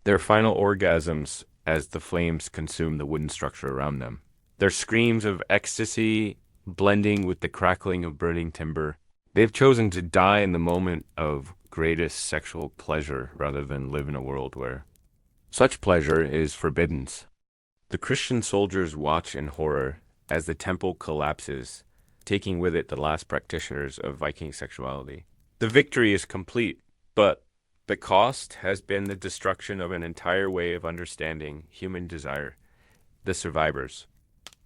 S1: their final orgasms as the flames consume the wooden structure around them. Their screams of ecstasy blending with the crackling of burning timber. They've chosen to die in the moment of greatest sexual pleasure rather than live in a world where such pleasure is forbidden. The Christian soldiers watch in horror as the temple collapses, taking with it the last practitioners of Viking sexuality. The victory is complete, but the cost has been the destruction of an entire way of understanding human desire. The survivors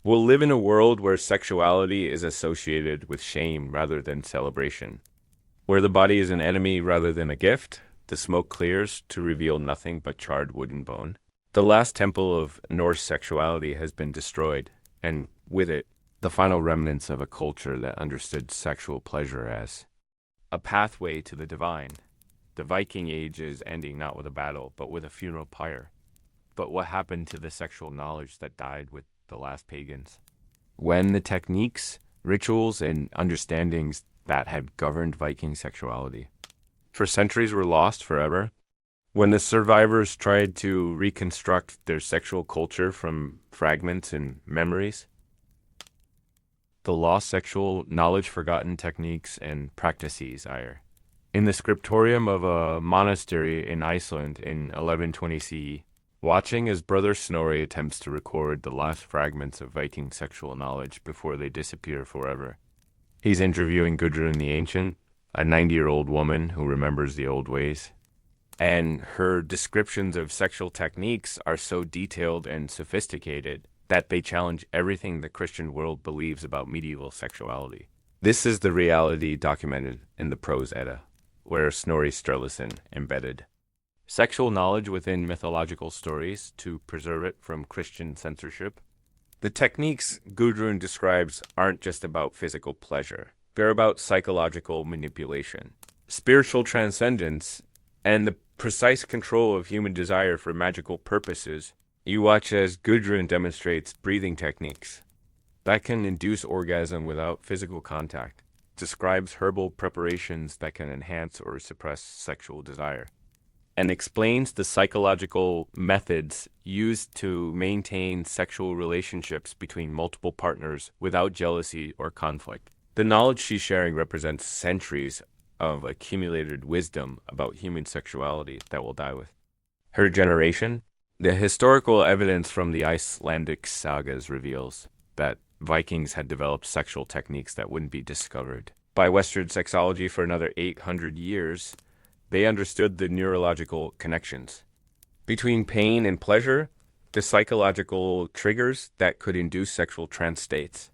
S1: will live in a world where sexuality is associated with shame rather than celebration, where the body is an enemy rather than a gift. The smoke clears to reveal nothing but charred wood and bone. The last temple of Norse sexuality has been destroyed, and with it, the final remnants of a culture that understood sexual pleasure as a pathway to the divine. The Viking Age is ending not with a battle, but with a funeral pyre. But what happened to the sexual knowledge that died with the last pagans? When the techniques, rituals, and understandings that had governed Viking sexuality for centuries were lost forever, when the survivors tried to reconstruct their sexual culture from fragments and memories, the lost sexual knowledge, forgotten techniques, and practices are in the scriptorium of a monastery in Iceland in 1120 CE, watching as Brother Snorri attempts to record the last fragments of Viking sexual knowledge before they disappear forever. He's interviewing Gudrun the Ancient, a 90-year-old woman who remembers the old ways, and her descriptions of sexual techniques are so detailed and sophisticated that they challenge everything the Christian world believes about medieval sexuality. This is the reality documented in the Prose Edda, where Snorri Sturluson embedded sexual knowledge within mythological stories to preserve it from Christian censorship. The techniques Gudrun describes aren't just about physical pleasure. They're about psychological manipulation, spiritual transcendence, and the precise control of human desire for magical purposes. You watch as Gudrun demonstrates breathing techniques that can induce orgasm without physical contact, describes herbal preparations that can enhance or suppress sexual desire, and explains the psychological methods used to maintain sexual relationships between multiple partners without jealousy or conflict. The knowledge she's sharing represents centuries of accumulated wisdom about human sexuality that will die with her generation. The historical evidence from the Icelandic sagas reveals that Vikings had developed sexual techniques that wouldn't be discovered by Western sexology for another 800 years. They understood the neurological connections between pain and pleasure, the psychological triggers that could induce sexual trance states,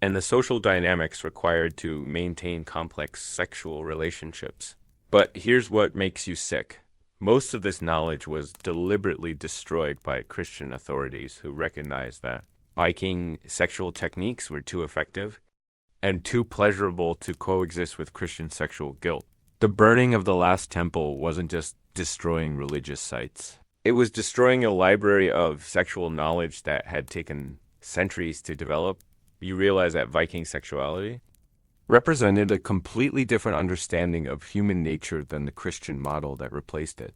S1: and the social dynamics required to maintain complex sexual relationships. But here's what makes you sick. Most of this knowledge was deliberately destroyed by Christian authorities who recognized that Viking sexual techniques were too effective and too pleasurable to coexist with Christian sexual guilt. The burning of the last temple wasn't just destroying religious sites. It was destroying a library of sexual knowledge that had taken centuries to develop. You realize that Viking sexuality represented a completely different understanding of human nature than the Christian model that replaced it.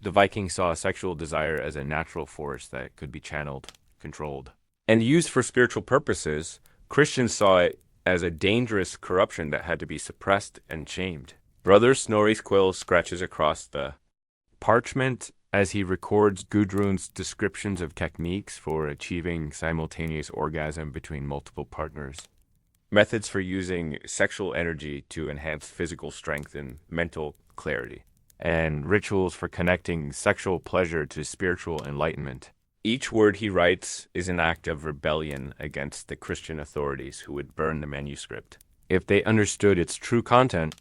S1: The Vikings saw sexual desire as a natural force that could be channeled, controlled, and used for spiritual purposes. Christians saw it as a dangerous corruption that had to be suppressed and shamed. Brother Snorri's quill scratches across the parchment as he records Gudrun's descriptions of techniques for achieving simultaneous orgasm between multiple partners, methods for using sexual energy to enhance physical strength and mental clarity, and rituals for connecting sexual pleasure to spiritual enlightenment. Each word he writes is an act of rebellion against the Christian authorities who would burn the manuscript if they understood its true content.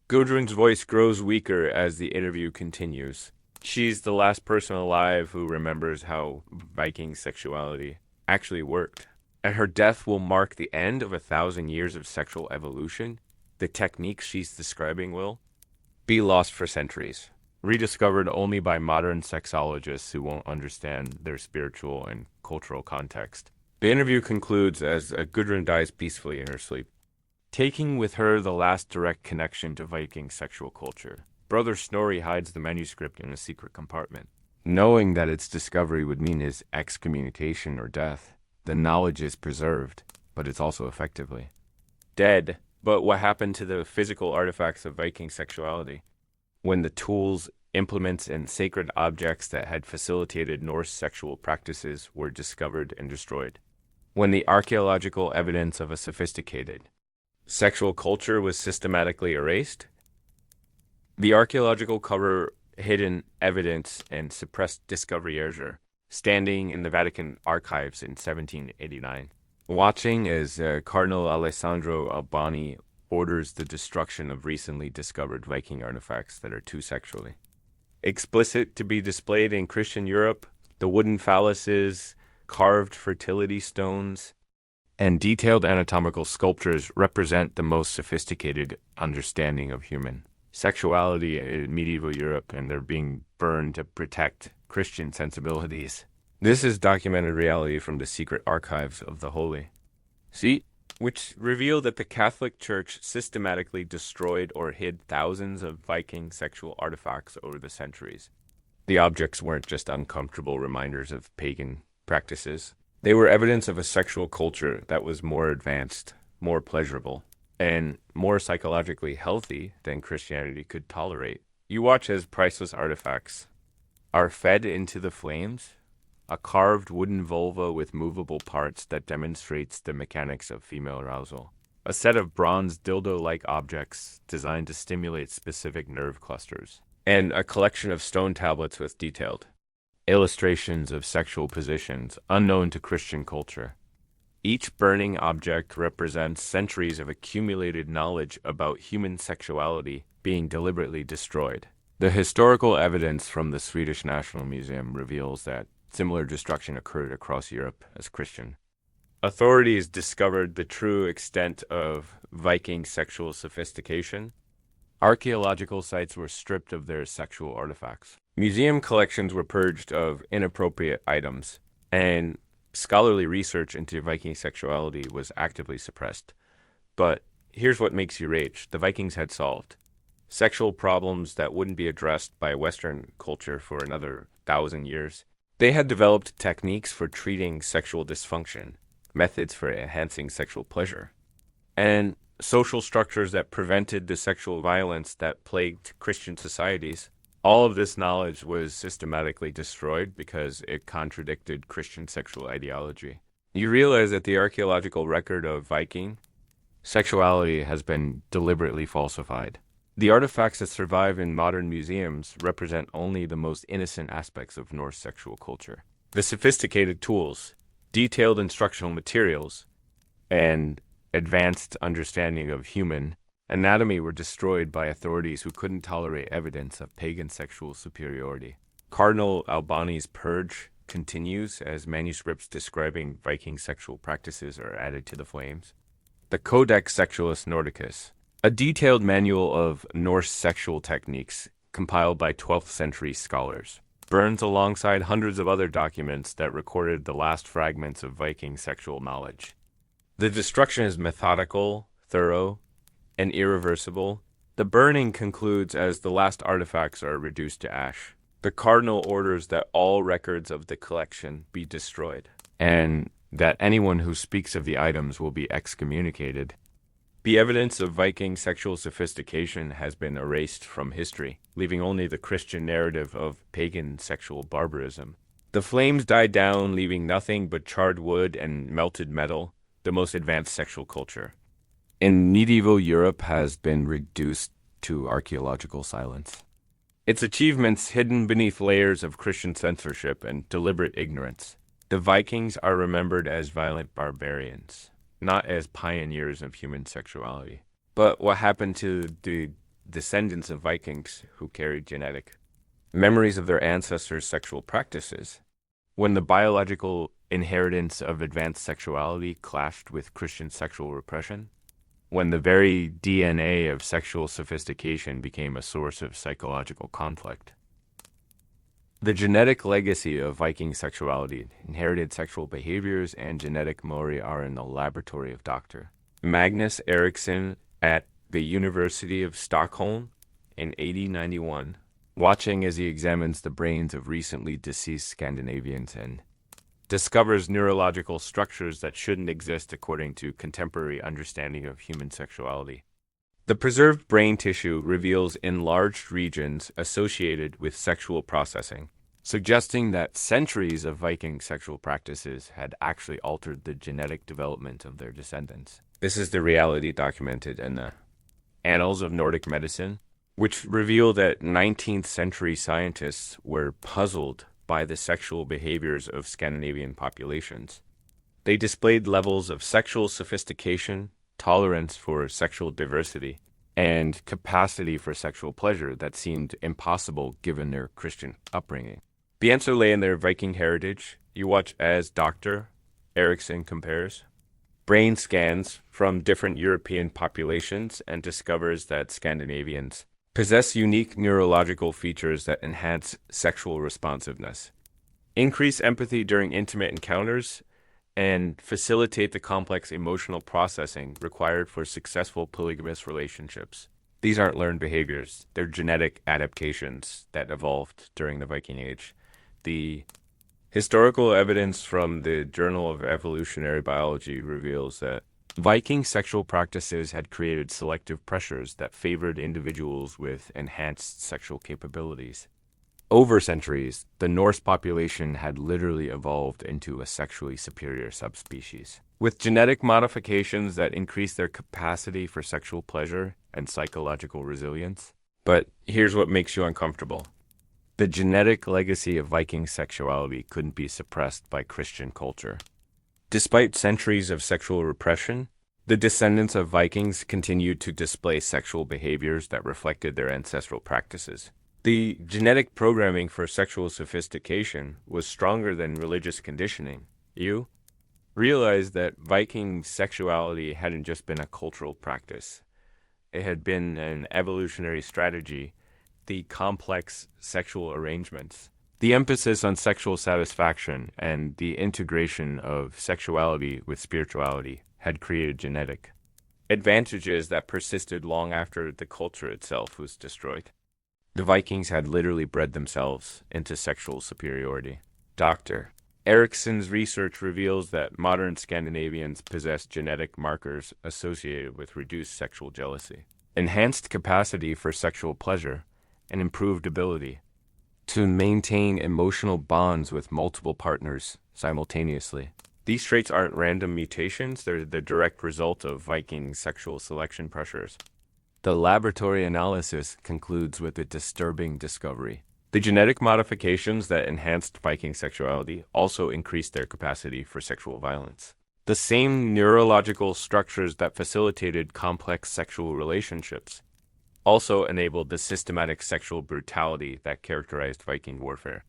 S1: Gudrun's voice grows weaker as the interview continues. She's the last person alive who remembers how Viking sexuality actually worked. And her death will mark the end of 1,000 years of sexual evolution. The techniques she's describing will be lost for centuries, rediscovered only by modern sexologists who won't understand their spiritual and cultural context. The interview concludes as Gudrun dies peacefully in her sleep, taking with her the last direct connection to Viking sexual culture. Brother Snorri hides the manuscript in a secret compartment, knowing that its discovery would mean his excommunication or death. The knowledge is preserved, but it's also effectively dead. But what happened to the physical artifacts of Viking sexuality? When the tools, implements, and sacred objects that had facilitated Norse sexual practices were discovered and destroyed. When the archaeological evidence of a sophisticated sexual culture was systematically erased. The archaeological cover hidden evidence and suppressed discovery error, standing in the Vatican archives in 1789. Watching as Cardinal Alessandro Albani orders the destruction of recently discovered Viking artifacts that are too sexually explicit to be displayed in Christian Europe. The wooden phalluses, carved fertility stones, and detailed anatomical sculptures represent the most sophisticated understanding of human sexuality in medieval Europe, and they're being burned to protect Christian sensibilities. This is documented reality from the secret archives of the Holy See, which reveal that the Catholic Church systematically destroyed or hid thousands of Viking sexual artifacts over the centuries. The objects weren't just uncomfortable reminders of pagan practices. They were evidence of a sexual culture that was more advanced, more pleasurable, and more psychologically healthy than Christianity could tolerate. You watch as priceless artifacts are fed into the flames, a carved wooden vulva with movable parts that demonstrates the mechanics of female arousal, a set of bronze dildo-like objects designed to stimulate specific nerve clusters, and a collection of stone tablets with detailed illustrations of sexual positions unknown to Christian culture. Each burning object represents centuries of accumulated knowledge about human sexuality being deliberately destroyed. The historical evidence from the Swedish National Museum reveals that similar destruction occurred across Europe as Christian authorities discovered the true extent of Viking sexual sophistication. Archaeological sites were stripped of their sexual artifacts. Museum collections were purged of inappropriate items, and scholarly research into Viking sexuality was actively suppressed. But here's what makes you rage. The Vikings had solved sexual problems that wouldn't be addressed by Western culture for another 1,000 years. They had developed techniques for treating sexual dysfunction, methods for enhancing sexual pleasure, and social structures that prevented the sexual violence that plagued Christian societies. All of this knowledge was systematically destroyed because it contradicted Christian sexual ideology. You realize that the archaeological record of Viking sexuality has been deliberately falsified. The artifacts that survive in modern museums represent only the most innocent aspects of Norse sexual culture. The sophisticated tools, detailed instructional materials, and advanced understanding of human anatomy were destroyed by authorities who couldn't tolerate evidence of pagan sexual superiority. Cardinal Albani's purge continues as manuscripts describing Viking sexual practices are added to the flames. The Codex Sexualis Nordicus, a detailed manual of Norse sexual techniques compiled by 12th century scholars, burns alongside hundreds of other documents that recorded the last fragments of Viking sexual knowledge. The destruction is methodical, thorough, and irreversible. The burning concludes as the last artifacts are reduced to ash. The cardinal orders that all records of the collection be destroyed, and that anyone who speaks of the items will be excommunicated. The evidence of Viking sexual sophistication has been erased from history, leaving only the Christian narrative of pagan sexual barbarism. The flames died down, leaving nothing but charred wood and melted metal, the most advanced sexual culture in medieval Europe has been reduced to archaeological silence. Its achievements hidden beneath layers of Christian censorship and deliberate ignorance. The Vikings are remembered as violent barbarians, not as pioneers of human sexuality. But what happened to the descendants of Vikings who carried genetic memories of their ancestors' sexual practices? When the biological inheritance of advanced sexuality clashed with Christian sexual repression? When the very DNA of sexual sophistication became a source of psychological conflict? The genetic legacy of Viking sexuality, inherited sexual behaviors, and genetic memory are in the laboratory of Dr. Magnus Eriksson at the University of Stockholm in 1891, watching as he examines the brains of recently deceased Scandinavians and discovers neurological structures that shouldn't exist according to contemporary understanding of human sexuality. The preserved brain tissue reveals enlarged regions associated with sexual processing, suggesting that centuries of Viking sexual practices had actually altered the genetic development of their descendants. This is the reality documented in the Annals of Nordic Medicine, which reveal that 19th century scientists were puzzled by the sexual behaviors of Scandinavian populations. They displayed levels of sexual sophistication, tolerance for sexual diversity, and capacity for sexual pleasure that seemed impossible given their Christian upbringing. The answer lay in their Viking heritage. You watch as Dr. Eriksson compares brain scans from different European populations and discovers that Scandinavians possess unique neurological features that enhance sexual responsiveness, increase empathy during intimate encounters, and facilitate the complex emotional processing required for successful polygamous relationships. These aren't learned behaviors. They're genetic adaptations that evolved during the Viking Age. The historical evidence from the Journal of Evolutionary Biology reveals that Viking sexual practices had created selective pressures that favored individuals with enhanced sexual capabilities. Over centuries, the Norse population had literally evolved into a sexually superior subspecies, with genetic modifications that increased their capacity for sexual pleasure and psychological resilience. But here's what makes you uncomfortable. The genetic legacy of Viking sexuality couldn't be suppressed by Christian culture. Despite centuries of sexual repression, the descendants of Vikings continued to display sexual behaviors that reflected their ancestral practices. The genetic programming for sexual sophistication was stronger than religious conditioning. You realize that Viking sexuality hadn't just been a cultural practice. It had been an evolutionary strategy, the complex sexual arrangements, the emphasis on sexual satisfaction, and the integration of sexuality with spirituality had created genetic advantages that persisted long after the culture itself was destroyed. The Vikings had literally bred themselves into sexual superiority. Dr. Eriksson's research reveals that modern Scandinavians possess genetic markers associated with reduced sexual jealousy, enhanced capacity for sexual pleasure, and improved ability to maintain emotional bonds with multiple partners simultaneously. These traits aren't random mutations, they're the direct result of Viking sexual selection pressures. The laboratory analysis concludes with a disturbing discovery. The genetic modifications that enhanced Viking sexuality also increased their capacity for sexual violence. The same neurological structures that facilitated complex sexual relationships also enabled the systematic sexual brutality that characterized Viking warfare.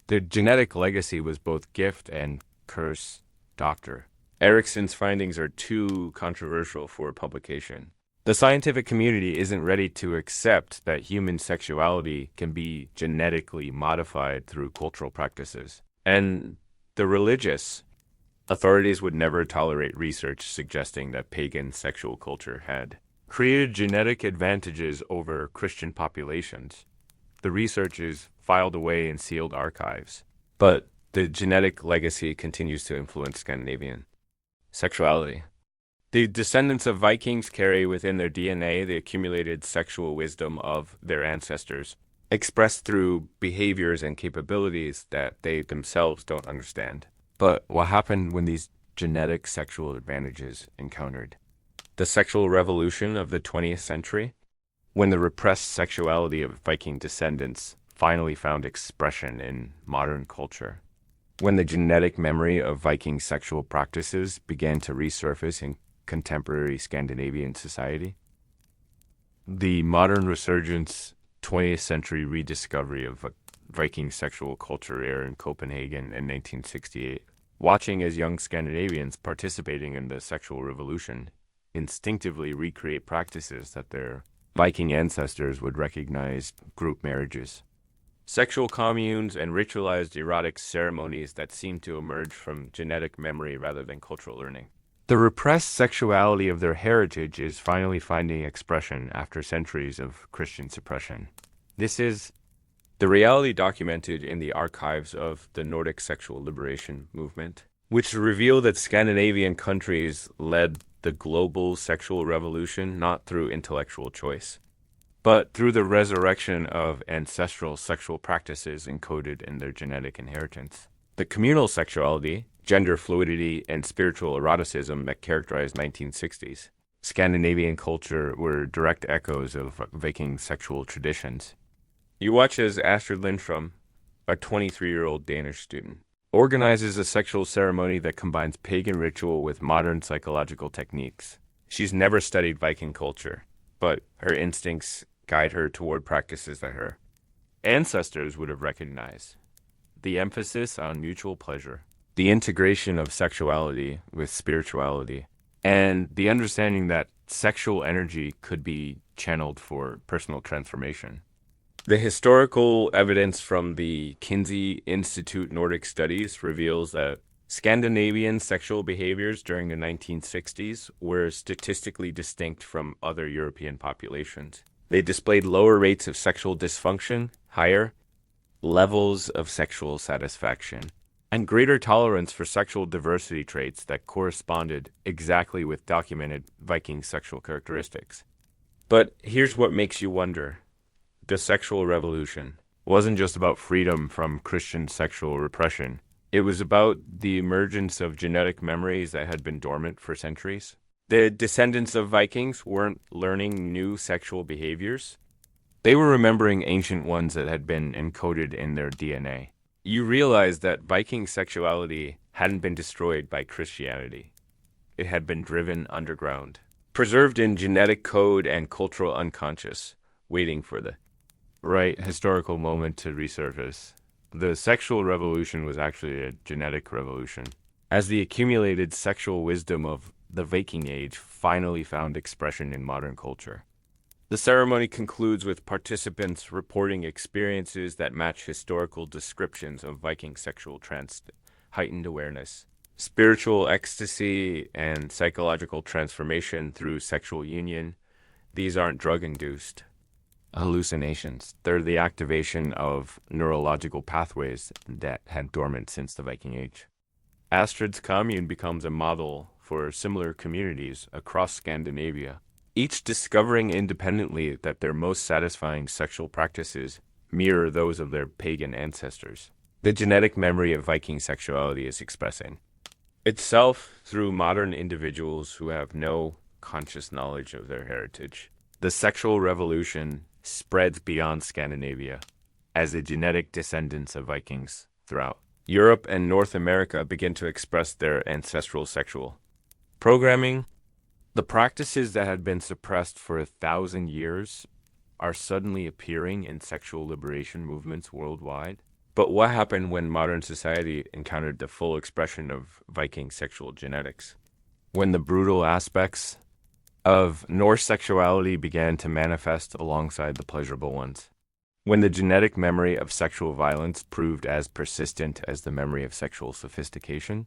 S1: The genetic legacy was both gift and curse. Dr. Eriksson's findings are too controversial for publication. The scientific community isn't ready to accept that human sexuality can be genetically modified through cultural practices. And the religious authorities would never tolerate research suggesting that pagan sexual culture had created genetic advantages over Christian populations. The research is filed away in sealed archives. But the genetic legacy continues to influence Scandinavian sexuality. The descendants of Vikings carry within their DNA the accumulated sexual wisdom of their ancestors, expressed through behaviors and capabilities that they themselves don't understand. But what happened when these genetic sexual advantages encountered the sexual revolution of the 20th century? When the repressed sexuality of Viking descendants finally found expression in modern culture? When the genetic memory of Viking sexual practices began to resurface in contemporary Scandinavian society? The modern resurgence, 20th century rediscovery of Viking sexual culture aired in Copenhagen in 1968. Watching as young Scandinavians participating in the sexual revolution instinctively recreate practices that their Viking ancestors would recognize group marriages, sexual communes, and ritualized erotic ceremonies that seem to emerge from genetic memory rather than cultural learning. The repressed sexuality of their heritage is finally finding expression after centuries of Christian suppression. This is the reality documented in the archives of the Nordic sexual liberation movement, which reveal that Scandinavian countries led the global sexual revolution not through intellectual choice, but through the resurrection of ancestral sexual practices encoded in their genetic inheritance. The communal sexuality, gender fluidity, and spiritual eroticism that characterized 1960s Scandinavian culture were direct echoes of Viking sexual traditions. You watch as Astrid Lindstrom, a 23-year-old Danish student, organizes a sexual ceremony that combines pagan ritual with modern psychological techniques. She's never studied Viking culture, but her instincts guide her toward practices that her ancestors would have recognized. The emphasis on mutual pleasure, the integration of sexuality with spirituality, and the understanding that sexual energy could be channeled for personal transformation. The historical evidence from the Kinsey Institute Nordic Studies reveals that Scandinavian sexual behaviors during the 1960s were statistically distinct from other European populations. They displayed lower rates of sexual dysfunction, higher levels of sexual satisfaction, and greater tolerance for sexual diversity traits that corresponded exactly with documented Viking sexual characteristics. But here's what makes you wonder. The sexual revolution wasn't just about freedom from Christian sexual repression. It was about the emergence of genetic memories that had been dormant for centuries. The descendants of Vikings weren't learning new sexual behaviors. They were remembering ancient ones that had been encoded in their DNA. You realize that Viking sexuality hadn't been destroyed by Christianity. It had been driven underground, preserved in genetic code and cultural unconscious, waiting for the right historical moment to resurface. The sexual revolution was actually a genetic revolution, as the accumulated sexual wisdom of the Viking Age finally found expression in modern culture. The ceremony concludes with participants reporting experiences that match historical descriptions of Viking sexual trance, heightened awareness, spiritual ecstasy, and psychological transformation through sexual union. These aren't drug-induced hallucinations. They're the activation of neurological pathways that had dormant since the Viking Age. Astrid's commune becomes a model for similar communities across Scandinavia, each discovering independently that their most satisfying sexual practices mirror those of their pagan ancestors. The genetic memory of Viking sexuality is expressing itself through modern individuals who have no conscious knowledge of their heritage. The sexual revolution spreads beyond Scandinavia as the genetic descendants of Vikings throughout Europe and North America begin to express their ancestral sexual programming. The practices that had been suppressed for 1,000 years are suddenly appearing in sexual liberation movements worldwide. But what happened when modern society encountered the full expression of Viking sexual genetics? When the brutal aspects of Norse sexuality began to manifest alongside the pleasurable ones? When the genetic memory of sexual violence proved as persistent as the memory of sexual sophistication?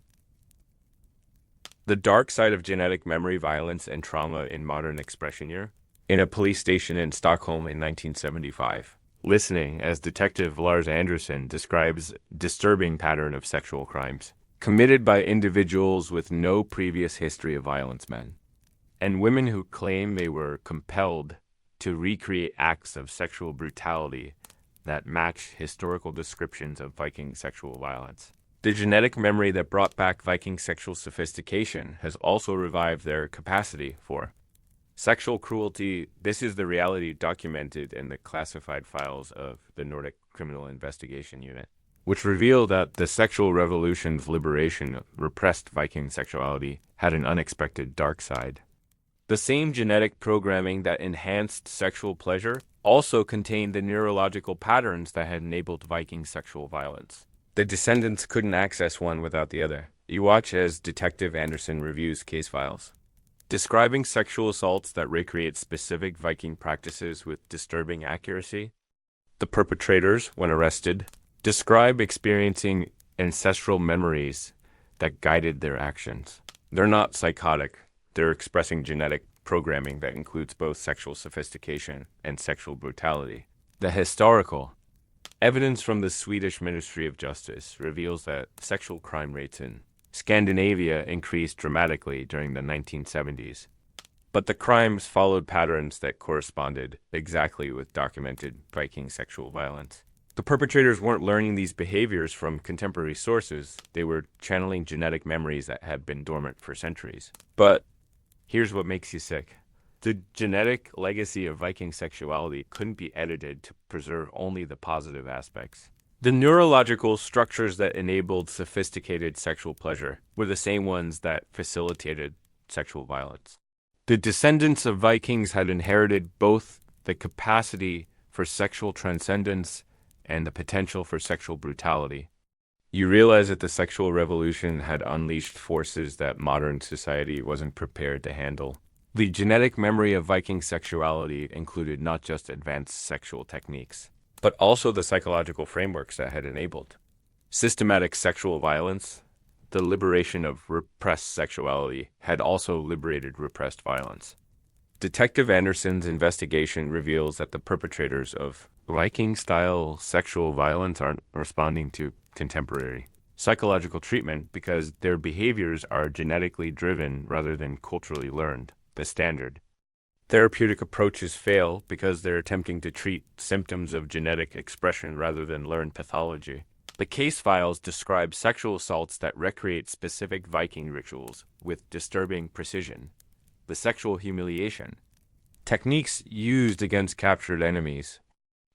S1: The dark side of genetic memory, violence, and trauma in modern expression here. In a police station in Stockholm in 1975. Listening as Detective Lars Anderson describes disturbing pattern of sexual crimes committed by individuals with no previous history of violence, men, and women who claim they were compelled to recreate acts of sexual brutality that match historical descriptions of Viking sexual violence. The genetic memory that brought back Viking sexual sophistication has also revived their capacity for sexual cruelty. This is the reality documented in the classified files of the Nordic Criminal Investigation Unit, which reveal that the sexual revolution's liberation of repressed Viking sexuality had an unexpected dark side. The same genetic programming that enhanced sexual pleasure also contained the neurological patterns that had enabled Viking sexual violence. The descendants couldn't access one without the other. You watch as Detective Anderson reviews case files, describing sexual assaults that recreate specific Viking practices with disturbing accuracy. The perpetrators, when arrested, describe experiencing ancestral memories that guided their actions. They're not psychotic. They're expressing genetic programming that includes both sexual sophistication and sexual brutality. The historical evidence from the Swedish Ministry of Justice reveals that sexual crime rates in Scandinavia increased dramatically during the 1970s, but the crimes followed patterns that corresponded exactly with documented Viking sexual violence. The perpetrators weren't learning these behaviors from contemporary sources. They were channeling genetic memories that had been dormant for centuries. But here's what makes you sick. The genetic legacy of Viking sexuality couldn't be edited to preserve only the positive aspects. The neurological structures that enabled sophisticated sexual pleasure were the same ones that facilitated sexual violence. The descendants of Vikings had inherited both the capacity for sexual transcendence and the potential for sexual brutality. You realize that the sexual revolution had unleashed forces that modern society wasn't prepared to handle. The genetic memory of Viking sexuality included not just advanced sexual techniques, but also the psychological frameworks that had enabled systematic sexual violence. The liberation of repressed sexuality had also liberated repressed violence. Detective Anderson's investigation reveals that the perpetrators of Viking-style sexual violence aren't responding to contemporary psychological treatment because their behaviors are genetically driven rather than culturally learned. The standard therapeutic approaches fail because they're attempting to treat symptoms of genetic expression rather than learn pathology. The case files describe sexual assaults that recreate specific Viking rituals with disturbing precision. The sexual humiliation techniques used against captured enemies.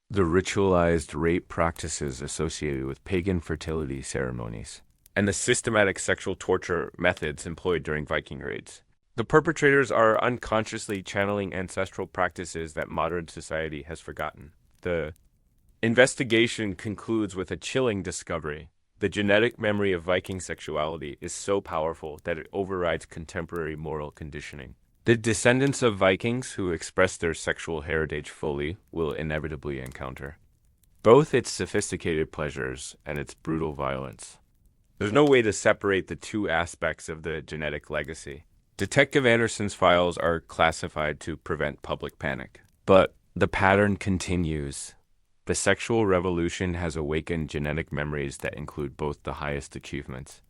S1: The ritualized rape practices associated with pagan fertility ceremonies. And the systematic sexual torture methods employed during Viking raids. The perpetrators are unconsciously channeling ancestral practices that modern society has forgotten. The investigation concludes with a chilling discovery. The genetic memory of Viking sexuality is so powerful that it overrides contemporary moral conditioning. The descendants of Vikings who express their sexual heritage fully will inevitably encounter both its sophisticated pleasures and its brutal violence. There's no way to separate the two aspects of the genetic legacy. Detective Anderson's files are classified to prevent public panic. But the pattern continues. The sexual revolution has awakened genetic memories that include both the highest achievements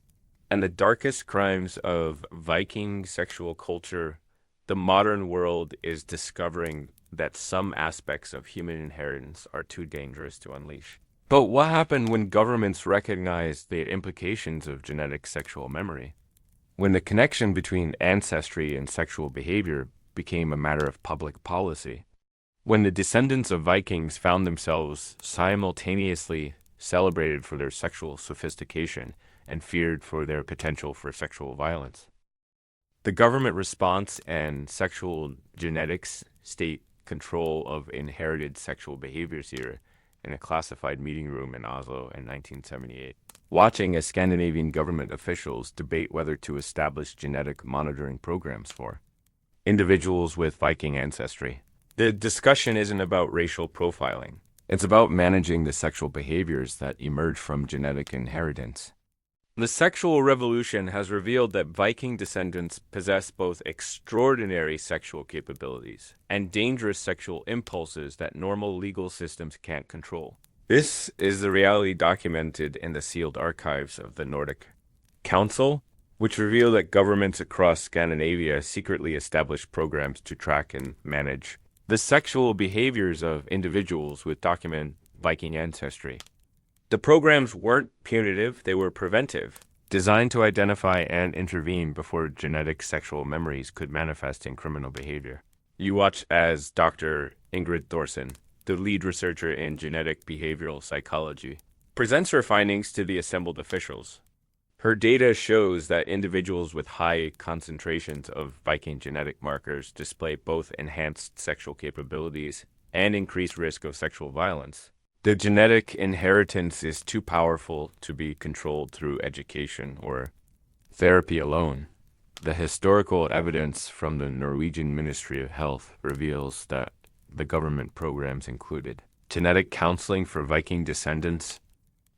S1: and the darkest crimes of Viking sexual culture. The modern world is discovering that some aspects of human inheritance are too dangerous to unleash. But what happened when governments recognized the implications of genetic sexual memory? When the connection between ancestry and sexual behavior became a matter of public policy? When the descendants of Vikings found themselves simultaneously celebrated for their sexual sophistication and feared for their potential for sexual violence? The government response and sexual genetics state control of inherited sexual behaviors here in a classified meeting room in Oslo in 1978, watching as Scandinavian government officials debate whether to establish genetic monitoring programs for individuals with Viking ancestry. The discussion isn't about racial profiling. It's about managing the sexual behaviors that emerge from genetic inheritance. The sexual revolution has revealed that Viking descendants possess both extraordinary sexual capabilities and dangerous sexual impulses that normal legal systems can't control. This is the reality documented in the sealed archives of the Nordic Council, which reveal that governments across Scandinavia secretly established programs to track and manage the sexual behaviors of individuals with documented Viking ancestry. The programs weren't punitive, they were preventive, designed to identify and intervene before genetic sexual memories could manifest in criminal behavior. You watch as Dr. Ingrid Thorsen, the lead researcher in genetic behavioral psychology, presents her findings to the assembled officials. Her data shows that individuals with high concentrations of Viking genetic markers display both enhanced sexual capabilities and increased risk of sexual violence. The genetic inheritance is too powerful to be controlled through education or therapy alone. The historical evidence from the Norwegian Ministry of Health reveals that the government programs included genetic counseling for Viking descendants,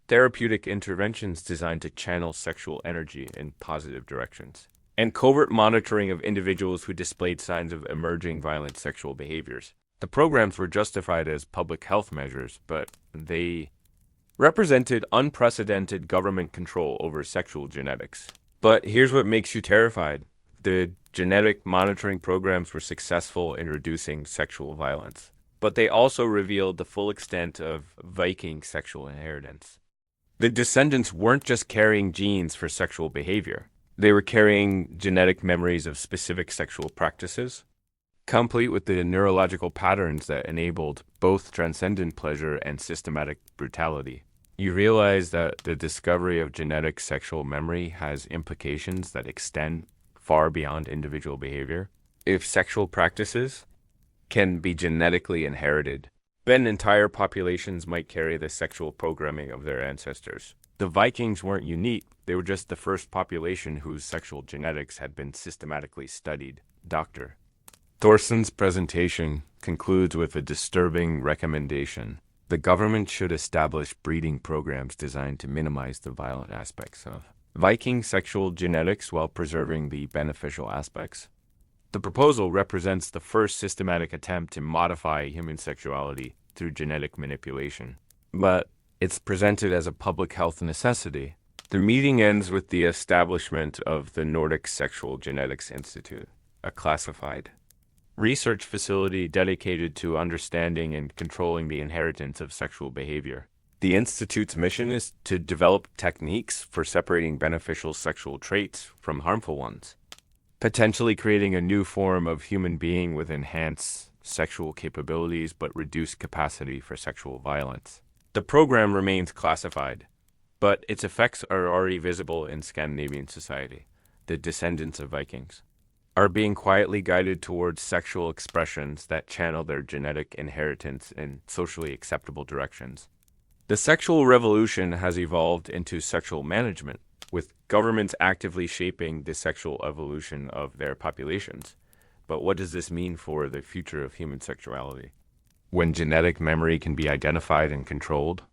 S1: therapeutic interventions designed to channel sexual energy in positive directions, and covert monitoring of individuals who displayed signs of emerging violent sexual behaviors. The programs were justified as public health measures, but they represented unprecedented government control over sexual genetics. But here's what makes you terrified. The genetic monitoring programs were successful in reducing sexual violence, but they also revealed the full extent of Viking sexual inheritance. The descendants weren't just carrying genes for sexual behavior. They were carrying genetic memories of specific sexual practices, complete with the neurological patterns that enabled both transcendent pleasure and systematic brutality. You realize that the discovery of genetic sexual memory has implications that extend far beyond individual behavior. If sexual practices can be genetically inherited, then entire populations might carry the sexual programming of their ancestors. The Vikings weren't unique. They were just the first population whose sexual genetics had been systematically studied. Dr. Thorsen's presentation concludes with a disturbing recommendation. The government should establish breeding programs designed to minimize the violent aspects of Viking sexual genetics while preserving the beneficial aspects. The proposal represents the first systematic attempt to modify human sexuality through genetic manipulation, but it's presented as a public health necessity. The meeting ends with the establishment of the Nordic Sexual Genetics Institute, a classified research facility dedicated to understanding and controlling the inheritance of sexual behavior. The Institute's mission is to develop techniques for separating beneficial sexual traits from harmful ones, potentially creating a new form of human being with enhanced sexual capabilities but reduced capacity for sexual violence. The program remains classified, but its effects are already visible in Scandinavian society. The descendants of Vikings are being quietly guided towards sexual expressions that channel their genetic inheritance in socially acceptable directions. The sexual revolution has evolved into sexual management, with governments actively shaping the sexual evolution of their populations. But what does this mean for the future of human sexuality? When genetic memory can be identified and controlled?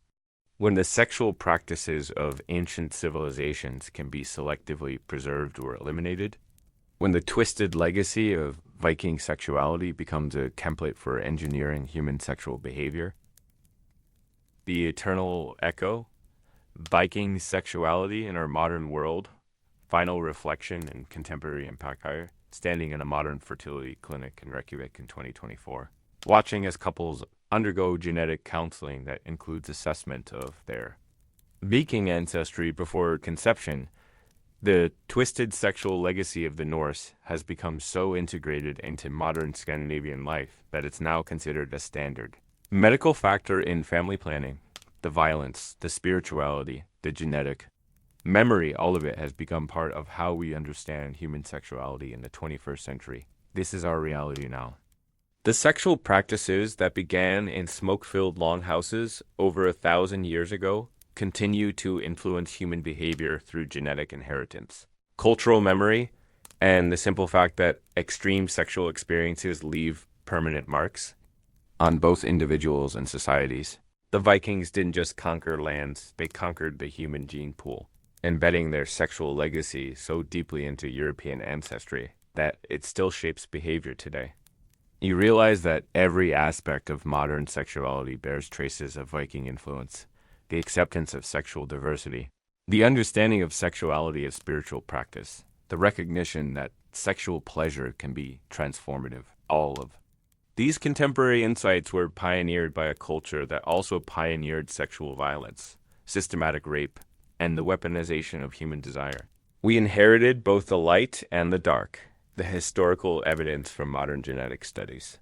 S1: When the sexual practices of ancient civilizations can be selectively preserved or eliminated? When the twisted legacy of Viking sexuality becomes a template for engineering human sexual behavior? The eternal echo, Viking sexuality in our modern world, final reflection and contemporary impact higher, standing in a modern fertility clinic in Reykjavik in 2024, watching as couples undergo genetic counseling that includes assessment of their Viking ancestry before conception. The twisted sexual legacy of the Norse has become so integrated into modern Scandinavian life that it's now considered a standard. Medical factor in family planning, the violence, the spirituality, the genetic, memory, all of it has become part of how we understand human sexuality in the 21st century. This is our reality now. The sexual practices that began in smoke-filled longhouses over 1,000 years ago continue to influence human behavior through genetic inheritance, cultural memory, and the simple fact that extreme sexual experiences leave permanent marks on both individuals and societies. The Vikings didn't just conquer lands, they conquered the human gene pool, embedding their sexual legacy so deeply into European ancestry that it still shapes behavior today. You realize that every aspect of modern sexuality bears traces of Viking influence. The acceptance of sexual diversity, the understanding of sexuality as spiritual practice, the recognition that sexual pleasure can be transformative, all of. These contemporary insights were pioneered by a culture that also pioneered sexual violence, systematic rape, and the weaponization of human desire. We inherited both the light and the dark. The historical evidence from modern genetic studies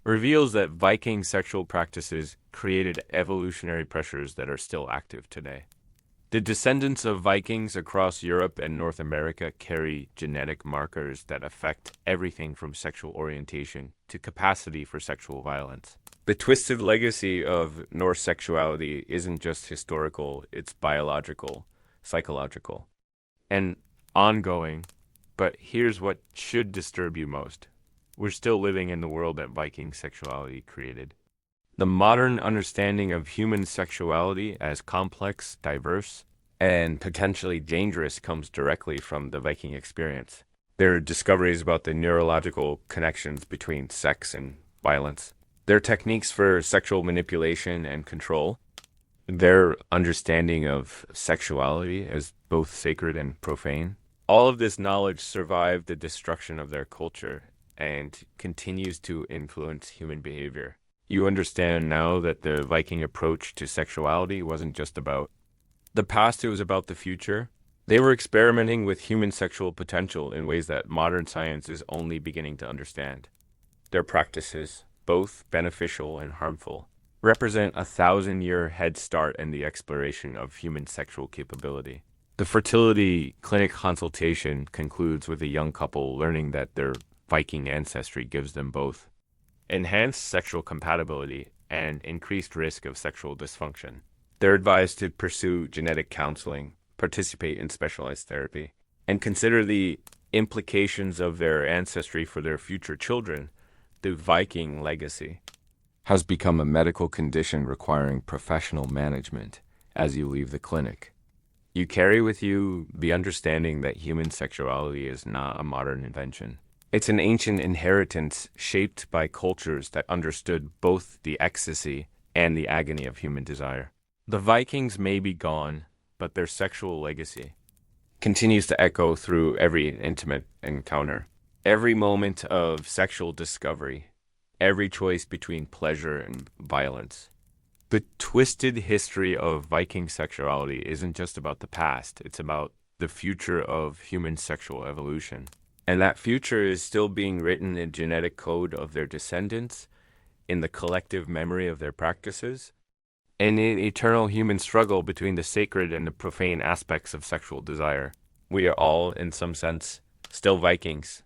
S1: reveals that Viking sexual practices created evolutionary pressures that are still active today. The descendants of Vikings across Europe and North America carry genetic markers that affect everything from sexual orientation to capacity for sexual violence. The twisted legacy of Norse sexuality isn't just historical, it's biological, psychological, and ongoing. But here's what should disturb you most. We're still living in the world that Viking sexuality created. The modern understanding of human sexuality as complex, diverse, and potentially dangerous comes directly from the Viking experience. There are discoveries about the neurological connections between sex and violence, their techniques for sexual manipulation and control, their understanding of sexuality as both sacred and profane. All of this knowledge survived the destruction of their culture and continues to influence human behavior. You understand now that the Viking approach to sexuality wasn't just about the past, it was about the future. They were experimenting with human sexual potential in ways that modern science is only beginning to understand. Their practices, both beneficial and harmful, represent a 1,000-year head start in the exploration of human sexual capability. The fertility clinic consultation concludes with a young couple learning that their Viking ancestry gives them both enhanced sexual compatibility and increased risk of sexual dysfunction. They're advised to pursue genetic counseling, participate in specialized therapy, and consider the implications of their ancestry for their future children. The Viking legacy has become a medical condition requiring professional management as you leave the clinic. You carry with you the understanding that human sexuality is not a modern invention. It's an ancient inheritance shaped by cultures that understood both the ecstasy and the agony of human desire. The Vikings may be gone, but their sexual legacy continues to echo through every intimate encounter, every moment of sexual discovery, every choice between pleasure and violence. The twisted history of Viking sexuality isn't just about the past, it's about the future of human sexual evolution. And that future is still being written in genetic code of their descendants, in the collective memory of their practices, and in eternal human struggle between the sacred and the profane aspects of sexual desire. We are all, in some sense, still Vikings.